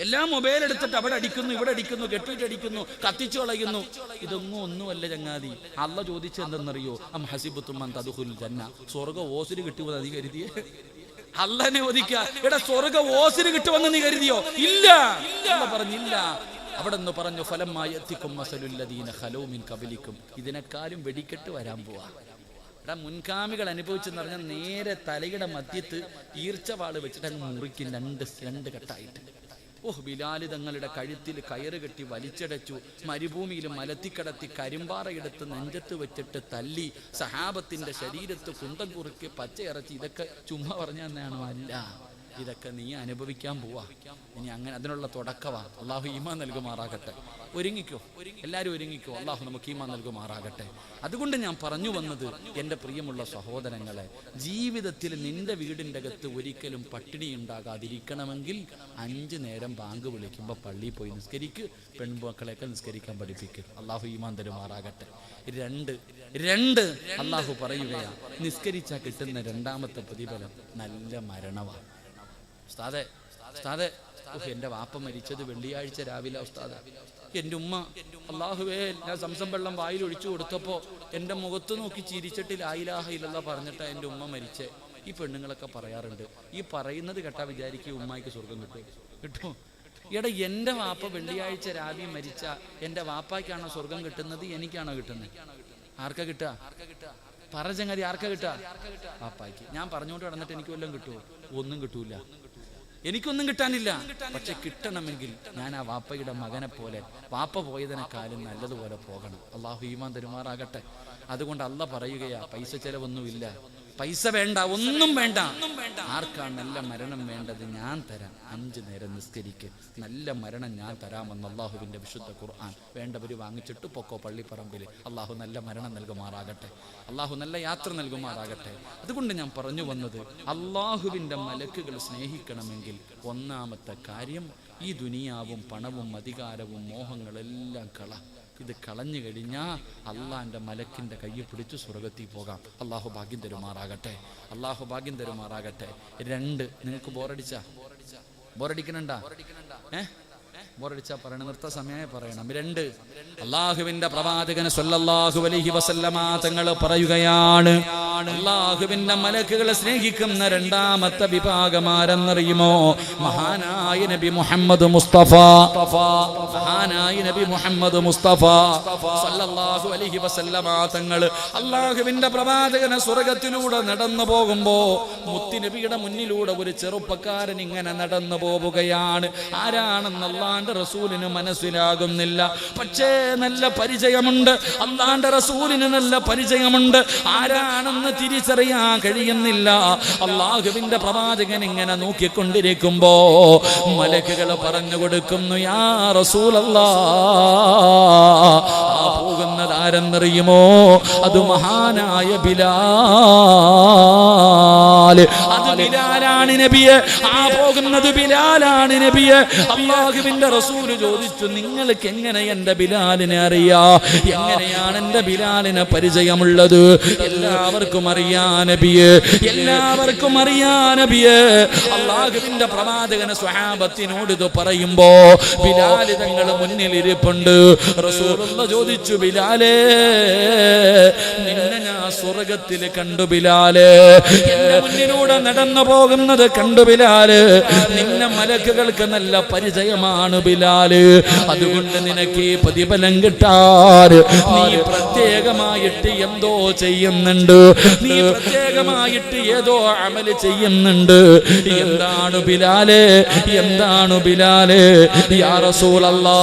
Speaker 1: എല്ലാം മൊബൈൽ എടുത്തിട്ട് അവിടെ അടിക്കുന്നു, ഇവിടെ അടിക്കുന്നു, കെട്ടിട്ടടിക്കുന്നു, കത്തിച്ചു കളയുന്നു. ഇതൊന്നും ഒന്നുമല്ല ചങ്ങാതി. അള്ള ചോദിച്ചെന്തെന്നറിയോ? അം ഹസിബത്തും അൻ തദ്ഖുലുൽ ജന്ന. സ്വർഗ്ഗ ഓസിന് കിട്ടുമെന്ന് നീ കരുതിയേ? അള്ളനെ ഒതിക്ക. എടാ സ്വർഗ്ഗ ഓസിന് കിട്ടുമെന്ന് നീ കരുതിയോ? ഇല്ല. അള്ള പറഞ്ഞില്ല. അവിടെ നിന്ന് പറഞ്ഞു, ഫലമ്മാ യഅതികും മസലുൽ ലദീന ഖലൂ മിൻ ഖബലികും. ഇതിനെക്കാളും വെടിക്കെട്ട് വരാൻ പോവാ. എടാ മുൻകാമികൾ അനുഭവിച്ചെന്ന് പറഞ്ഞാൽ നേരെ തലയുടെ മധ്യത്ത് ഈർച്ചവാള് വെച്ചിട്ട് അങ്ങ് മുറിക്കും, രണ്ട് കെട്ടായിട്ട്. ഓഹ്, ബിലാല് തങ്ങളുടെ കഴുത്തിൽ കയറ് കെട്ടി വലിച്ചടച്ചു, മരുഭൂമിയിൽ മലത്തിക്കടത്തി കരിമ്പാറയെടുത്ത് നെഞ്ചത്ത് വെച്ചിട്ട് തല്ലി, സഹാബത്തിന്റെ ശരീരത്ത് കുന്തം കുറുക്കി പച്ചയിറച്ചി. ഇതൊക്കെ ചുമ്മാ പറഞ്ഞു തന്നെയാണോ? അല്ല, ഇതൊക്കെ നീ അനുഭവിക്കാൻ പോവാ. ഇനി അങ്ങനെ അതിനുള്ള തുടക്കവാ. അള്ളാഹു ഈമാൻ നൽകുമാറാകട്ടെ. ഒരുങ്ങിക്കോ, എല്ലാവരും ഒരുങ്ങിക്കോ. അള്ളാഹു നമുക്ക് ഈമാൻ നൽകുമാറാകട്ടെ. അതുകൊണ്ട് ഞാൻ പറഞ്ഞു വന്നത്, എൻ്റെ പ്രിയമുള്ള സഹോദരങ്ങളെ, ജീവിതത്തിൽ നിന്റെ വീടിൻ്റെ അകത്ത് ഒരിക്കലും പട്ടിണി ഉണ്ടാകാതിരിക്കണമെങ്കിൽ 5 നേരം ബാങ്ക് വിളിക്കുമ്പോൾ പള്ളിയിൽ പോയി നിസ്കരിക്ക്. പെൺമക്കളെയൊക്കെ നിസ്കരിക്കാൻ പഠിപ്പിക്കുക. അള്ളാഹു ഈമാൻ തരുമാറാകട്ടെ. 2 അള്ളാഹു പറയുകയാണ്, നിസ്കരിച്ചാൽ കിട്ടുന്ന 2ാമത്തെ പ്രതിഫലം നല്ല മരണമാണ്. ഉസ്താദേ, എൻ്റെ വാപ്പ മരിച്ചത് വെള്ളിയാഴ്ച രാവിലെ. ഉസ്താദ്, എൻ്റെ ഉമ്മ, അള്ളാഹുവേ, ഞാൻ സംസം വെള്ളം വായിൽ ഒഴിച്ചു കൊടുത്തപ്പോൾ എൻ്റെ മുഖത്ത് നോക്കി ചിരിച്ചിട്ട് ലാ ഇലാഹ ഇല്ലല്ലാഹ് പറഞ്ഞിട്ടാ എൻ്റെ ഉമ്മ മരിച്ചേ. ഈ പെണ്ണുങ്ങളൊക്കെ പറയാറുണ്ട്, ഈ പറയുന്നത് കേട്ടാ വിചാരിക്കും ഉമ്മായിക്ക് സ്വർഗം കിട്ടും. എടാ എൻ്റെ വാപ്പ വെള്ളിയാഴ്ച രാവിലെ മരിച്ച എൻ്റെ വാപ്പായ്ക്കാണോ സ്വർഗം കിട്ടുന്നത്? എനിക്കാണോ കിട്ടുന്നത്? ആർക്കാ കിട്ടുക? പറ ചങ്ങാതി, ആർക്കാ കിട്ടുക? വാപ്പായ്ക്ക്. ഞാൻ പറഞ്ഞുകൊണ്ട് നടന്നിട്ട് എനിക്ക് വല്ലതും കിട്ടുമോ? ഒന്നും കിട്ടൂല, എനിക്കൊന്നും കിട്ടാനില്ല. പക്ഷെ കിട്ടണമെങ്കിൽ ഞാൻ ആ വാപ്പയുടെ മകനെ പോലെ, വാപ്പ പോയതിനെക്കാളും നല്ലതുപോലെ പോകണം. അള്ളാഹു ഈമാൻ തരുമാറാകട്ടെ. അതുകൊണ്ട് അള്ള പറയുകയാ, പൈസ ചെലവൊന്നുമില്ല, പൈസ വേണ്ട, ഒന്നും വേണ്ട. ആർക്കാണ് നല്ല മരണം വേണ്ടത്? ഞാൻ തരാം. 5 നേരം നിസ്കരിക്ക്, നല്ല മരണം ഞാൻ തരാമെന്ന് അള്ളാഹുവിൻ്റെ വിശുദ്ധ ഖുർആൻ. വേണ്ടവർ വാങ്ങിച്ചിട്ട് പൊക്കോ പള്ളിപ്പറമ്പിൽ. അള്ളാഹു നല്ല മരണം നൽകുമാറാകട്ടെ, അള്ളാഹു നല്ല യാത്ര നൽകുമാറാകട്ടെ. അതുകൊണ്ട് ഞാൻ പറഞ്ഞു വന്നത്, അള്ളാഹുവിൻ്റെ മലക്കുകൾ സ്നേഹിക്കണമെങ്കിൽ 1ാമത്തെ കാര്യം, ഈ ദുനിയാവും പണവും അധികാരവും മോഹങ്ങളെല്ലാം ഇത് കളഞ്ഞു കഴിഞ്ഞാൽ അള്ളാന്റെ മലക്കിന്റെ കയ്യിൽ പിടിച്ച് സ്വർഗത്തിൽ പോകാം. അള്ളാഹു ഭാഗ്യം തരുമാറാകട്ടെ, അള്ളാഹു ഭാഗ്യം തരുമാറാകട്ടെ. 2, നിങ്ങൾക്ക് ബോറടിക്കണണ്ടാ? ബോറടിച്ചാ പറയണം, നിർത്ത സമയമായി പറയണം. 2, അള്ളാഹുവിന്റെ പ്രവാചകൻ സ്വല്ലല്ലാഹു അലൈഹി വസല്ലമ തങ്ങൾ പറയുകയാണ്, അള്ളാഹുവിന്റെ മലക്കുകളെ സ്നേഹിക്കുന്ന രണ്ടാമത്തെ വിഭാഗമാരെന്നറിയുമോ? മഹാനായ നബി മുഹമ്മദ് മുസ്തഫ, മഹാനായ നബി മുഹമ്മദ് മുസ്തഫ സ്വല്ലല്ലാഹു അലൈഹി വസല്ലമ തങ്ങൾ അള്ളാഹുവിന്റെ പ്രവാചകനെ സ്വർഗ്ഗത്തിലൂടെ നടന്നു പോകുമ്പോ മുത്തുനബിയുടെ മുന്നിലൂടെ ഒരു ചെറുപ്പക്കാരൻ ഇങ്ങനെ നടന്നു പോവുകയാണ്. ആരാണെന്ന് അള്ളാന്റെ റസൂലിന് മനസ്സിലാകുന്നില്ല. പക്ഷേ നല്ല പരിചയമുണ്ട്, അള്ളാന്റെ റസൂലിന് നല്ല പരിചയമുണ്ട്. ആരാണെന്ന് തിരിച്ചറിയാൻ കഴിയുന്നില്ല. അള്ളാഹുവിന്റെ പ്രവാചകൻ ഇങ്ങനെ നോക്കിക്കൊണ്ടിരിക്കുമ്പോ മലക്കുകൾ പറഞ്ഞു കൊടുക്കുന്നു, യാ റസൂലല്ലാഹ്, ആ പോകുന്നത് ആരെന്നറിയുമോ? അത് മഹാനായ ബിലാൽ. അത് ബിലാലാണ് നബിയെ. ആ പോകുന്നത് ബിലാലാണ് നബിയെ. അല്ലാഹുവിന്റെ റസൂല് ചോദിച്ചു, നിങ്ങൾക്ക് എങ്ങനെ എന്റെ ബിലാലിനെ അറിയാ? എങ്ങനെയാണ് എന്റെ ബിലാലിനെ പരിചയമുള്ളത്? എല്ലാവർക്കും അറിയാ നബിയെ, എല്ലാവർക്കും അറിയാ നബിയെ. അല്ലാഹുവിന്റെ പ്രവാചകനെ സ്വഹാബത്തിനോട് ഇത് പറയുമ്പോ ബിലാൽ തങ്ങൾ മുന്നിൽ ഇരിപ്പുണ്ട്. റസൂലുള്ള ചോദിച്ചു, ബിലാലേ, നിന്നെ ഞാൻ സ്വർഗ്ഗത്തിൽ കണ്ടു ബിലാലേ, എന്റെ മുന്നിലൂടെ നടന്നു പോകുന്നത് കണ്ടു ബിലാല്. നിന്നെ മലക്കുകൾക്ക് നല്ല പരിചയമാണ് ബിലാല്. അതുകൊണ്ട് നിനക്ക് ഈ പ്രതിഫലം കിട്ടാൻ നീ പ്രത്യേകമായിട്ട് എന്തോ ചെയ്യുന്നുണ്ട്, നീ പ്രത്യേകമായിട്ട് ഏതോ അമല് ചെയ്യുന്നുണ്ട്. എന്താണ് ബിലാല്? എന്താണ് ബിലാല്? യാ റസൂലല്ലാഹ്,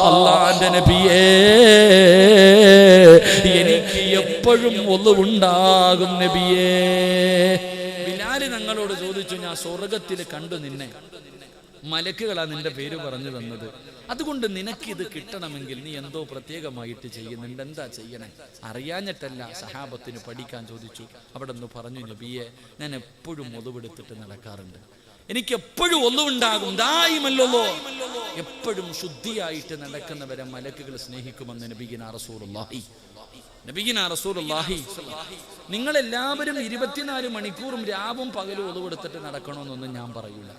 Speaker 1: അല്ലാഹുവിന്റെ നബിയേ, എനിക്ക് എപ്പോഴും ഒളിവുണ്ടാകും നബിയേ. ബിലാല് ഞങ്ങളോട് ചോദിച്ചു, ഞാൻ സ്വർഗ്ഗത്തിൽ കണ്ടു നിന്നെ, മലക്കുകളാ നിന്റെ പേര് പറഞ്ഞു തന്നത്. അതുകൊണ്ട് നിനക്കിത് കിട്ടണമെങ്കിൽ നീ എന്തോ പ്രത്യേകമായിട്ട് ചെയ്യുന്നുണ്ട്. എന്താ ചെയ്യണേ? അറിയാഞ്ഞിട്ടല്ല, സഹാബത്തിന് പഠിക്കാൻ ചോദിച്ചു. അവിടെ നിന്ന് പറഞ്ഞു, നബിയെ, ഞാൻ എപ്പോഴും ഒളിവെടുത്തിട്ട് നടക്കാറുണ്ട്, എനിക്ക് എപ്പോഴും ഒളിവുണ്ടാകും. ദായിമല്ലോ, എപ്പോഴും ശുദ്ധിയായിട്ട് നടക്കുന്നവരെ മലക്കുകൾ സ്നേഹിക്കുമെന്ന് നബിയിനാ റസൂലുള്ളാഹി, നബിയിനാ റസൂലുള്ളാഹി. നിങ്ങളെല്ലാവരും 24 മണിക്കൂറും രാവും പകലും ഒളിവെടുത്തിട്ട് നടക്കണമെന്നൊന്നും ഞാൻ പറയൂല.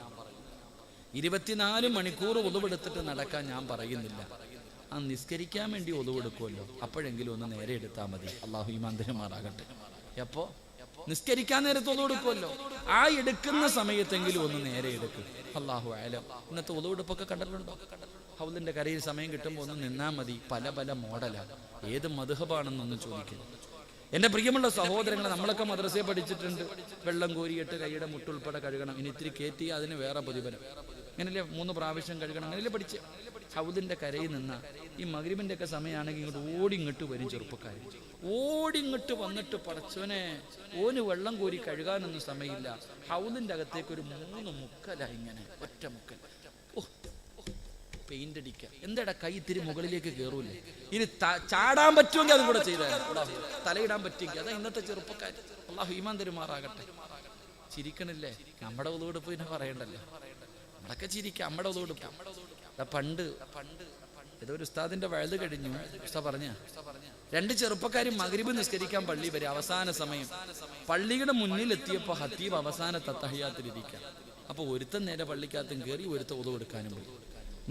Speaker 1: 24 മണിക്കൂർ ഒളിവെടുത്തിട്ട് നടക്കാൻ ഞാൻ പറയുന്നില്ല. ആ നിസ്കരിക്കാൻ വേണ്ടി ഒളിവെടുക്കുമല്ലോ, അപ്പോഴെങ്കിലും ഒന്ന് നേരെ എടുത്താൽ മതി. അള്ളാഹു ഈമാൻ തരുമാറാകട്ടെ. എപ്പോ നിസ്കരിക്കാൻ നേരത്തെ ഒളിവെടുക്കുമല്ലോ, ആ എടുക്കുന്ന സമയത്തെങ്കിലും ഒന്ന് നേരെ എടുക്കും. അള്ളാഹു ആലം. ഇന്നത്തെ ഒളിവെടുപ്പൊക്കെ കണ്ടിട്ടുണ്ടോ? ഹൗലിന്റെ കരയിൽ സമയം കിട്ടുമ്പോൾ ഒന്ന് നിന്നാ മതി. പല പല മോഡലാണ്. ഏത് മദ്ഹബാണെന്നൊന്നും ചോദിക്കുന്നു. എന്റെ പ്രിയമുള്ള സഹോദരങ്ങളെ, നമ്മളൊക്കെ മദ്രസയെ പഠിച്ചിട്ടുണ്ട്, വെള്ളം കോരിയിട്ട് കൈയുടെ മുട്ടുൾപ്പെടെ കഴുകണം. ഇനി ഇത്തിരി കയറ്റി അതിന് വേറെ പ്രതിഫലം. അങ്ങനല്ലേ 3 പ്രാവശ്യം കഴുകണം, അങ്ങനെയല്ലേ പഠിച്ച്. ഹൗദിന്റെ കരയിൽ നിന്ന ഈ മഗ്രിബിന്റെ ഒക്കെ സമയമാണെങ്കിൽ ഇങ്ങോട്ട് ഓടിങ്ങോട്ട് വരും ചെറുപ്പക്കാർ. ഓടിങ്ങോട്ട് വന്നിട്ട്, പടച്ചോനെ, ഓന് വെള്ളം കോരി കഴുകാനൊന്നും സമയമില്ല. ഹൗദിന്റെ അകത്തേക്ക് ഒരു 3 മുക്കല, ഇങ്ങനെ ഒറ്റ മുക്കൽ. പെയിന്റ് അടിക്കുക. എന്താടാ, കൈ ഇത്തിരി മുകളിലേക്ക് കയറൂലേ? ഇനി ചാടാൻ പറ്റുമെങ്കിൽ അതും കൂടെ ചെയ്താൽ, തലയിടാൻ പറ്റുമെങ്കിൽ. അതാ ഇന്നത്തെ ചെറുപ്പക്കാർ. അള്ളാഹു ഈമാൻ തരുമാറാകട്ടെ. ചിരിക്കണില്ലേ? നമ്മുടെ ഒതുവെടുപ്പ് പിന്നെ പറയണ്ടല്ലോ, നമ്മളൊക്കെ ചിരിക്കുക. നമ്മുടെ ഒതുവെടുപ്പ് പണ്ട് ഏതോ ഒരു ഉസ്താദിന്റെ വഴുത് കഴിഞ്ഞു. ഉസ്താദ് പറഞ്ഞ 2 ചെറുപ്പക്കാരും മഗ്രിബ് നിസ്കരിക്കാൻ പള്ളി വരെ. അവസാന സമയം പള്ളിയുടെ മുന്നിൽ എത്തിയപ്പോ ഹത്തീബ് അവസാനത്തെ തഹിയ്യാത്തിലിരിക്കാം. അപ്പൊ ഒരുത്തൻ നേരെ പള്ളിക്കകത്തും കയറി, ഒരുത്ത ഒതുവെടുക്കാനും പോയി.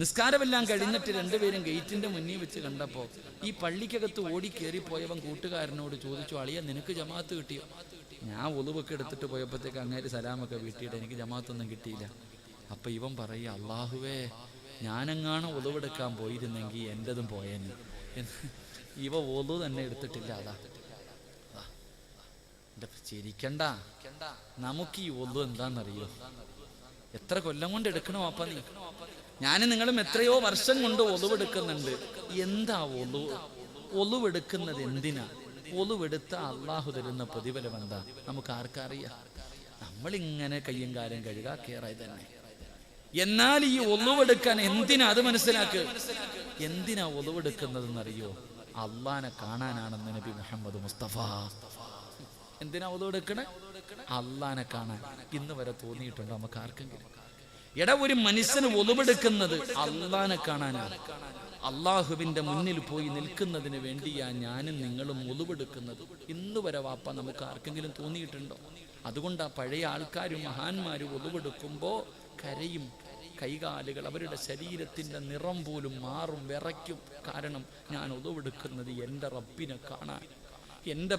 Speaker 1: നിസ്കാരമെല്ലാം കഴിഞ്ഞിട്ട് 2 പേരും ഗേറ്റിന്റെ മുന്നിൽ വെച്ച് കണ്ടപ്പോ ഈ പള്ളിക്കകത്ത് ഓടി കയറിപ്പോയവൻ കൂട്ടുകാരനോട് ചോദിച്ചു, അളിയ, നിനക്ക് ജമാഅത്ത് കിട്ടിയോ? ഞാൻ ഒളിവൊക്കെ എടുത്തിട്ട് പോയപ്പോഴത്തേക്ക് അങ്ങേര് സലാമൊക്കെ വീട്ടിയിട്ട് എനിക്ക് ജമാഅത്തൊന്നും കിട്ടിയില്ല. അപ്പൊ ഇവൻ പറയുക, അള്ളാഹുവേ, ഞാനെങ്ങാണ് ഒളിവെടുക്കാൻ പോയിരുന്നെങ്കിൽ എന്റേതും പോയേന്. ഇവ ഒളു തന്നെ എടുത്തിട്ടില്ല. അതാ ചിരിക്കണ്ട, നമുക്ക് ഈ ഒളു എന്താണെന്നറിയോ? എത്ര കൊല്ലം കൊണ്ട് എടുക്കണോ അപ്പ നീ? ഞാനും നിങ്ങളും എത്രയോ വർഷം കൊണ്ട് ഒളിവെടുക്കുന്നുണ്ട്. എന്താ ഒളിവെടുക്കുന്നത്? എന്തിനാ ഒളിവെടുത്ത? അള്ളാഹു തരുന്ന പ്രതിഫലം എന്താ? നമുക്ക് ആർക്കറിയാം? നമ്മളിങ്ങനെ കയ്യും കാലും കഴുകാ കേറായി തന്നെ. എന്നാൽ ഈ ഒളിവെടുക്കാൻ എന്തിനാ? അത് മനസ്സിലാക്ക്. എന്തിനാ ഒളിവെടുക്കുന്നതെന്നറിയോ? അള്ളാനെ കാണാനാണെന്ന് നബി മുഹമ്മദ് മുസ്തഫ. എന്തിനാ ഒളിവെടുക്കണേ? അള്ളാനെ കാണാൻ. ഇന്ന് വരെ തോന്നിയിട്ടുണ്ടോ നമുക്ക് ആർക്കെങ്കിലും? എടാ, ഒരു മനുഷ്യന് ഒളിവെടുക്കുന്നത് അള്ളാനെ കാണാനാണ്. അള്ളാഹുവിന്റെ മുന്നിൽ പോയി നിൽക്കുന്നതിന് വേണ്ടിയാ ഞാനും നിങ്ങളും ഒളിവെടുക്കുന്നത്. ഇന്ന് വരെ വാപ്പ നമുക്ക് ആർക്കെങ്കിലും തോന്നിയിട്ടുണ്ടോ? അതുകൊണ്ടാ പഴയ ആൾക്കാരും മഹാന്മാരും ഒളിവെടുക്കുമ്പോ കരയും. കൈകാലുകൾ, അവരുടെ ശരീരത്തിൻ്റെ നിറം പോലും മാറും, വിറയ്ക്കും. കാരണം ഞാൻ ഒതുവെടുക്കുന്നത് എൻ്റെ റബ്ബിനെ കാണാൻ, എൻ്റെ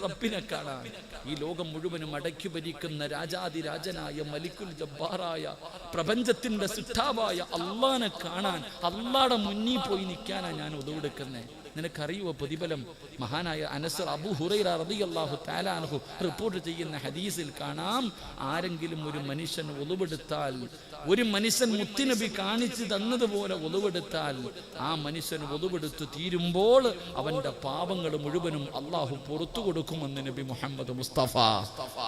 Speaker 1: റബ്ബിനെ കാണാൻ. ഈ ലോകം മുഴുവനും അടക്കി ഭരിക്കുന്ന രാജാതിരാജനായ മലിക്കുൽ ജബ്ബാറായ പ്രപഞ്ചത്തിന്റെ സിട്ടാവായ അള്ളാനെ കാണാൻ, അള്ളാടെ മുന്നിൽ പോയി നിൽക്കാനാണ് ഞാൻ ഒതുവെടുക്കുന്നത്. നിനക്കറിയുമോ പ്രതിഫലം? മഹാനായ അനസ് അബൂ ഹുറൈറ റളിയല്ലാഹു തആല അൻഹു റിപ്പോർട്ട് ചെയ്യുന്ന ഹദീസിൽ കാണാം, ആരെങ്കിലും ഒരു മനുഷ്യൻ ഒളുവെടുത്താൽ, ഒരു മനുഷ്യൻ മുത്തുനബി കാണിച്ചു തന്നതുപോലെ ഒളുവെടുത്താൽ, ആ മനുഷ്യൻ ഒളുവെടുത്ത് തീരുമ്പോൾ അവന്റെ പാപങ്ങൾ മുഴുവനും അള്ളാഹു പുറത്തു കൊടുക്കുമെന്ന് നബി മുഹമ്മദ് മുസ്തഫ.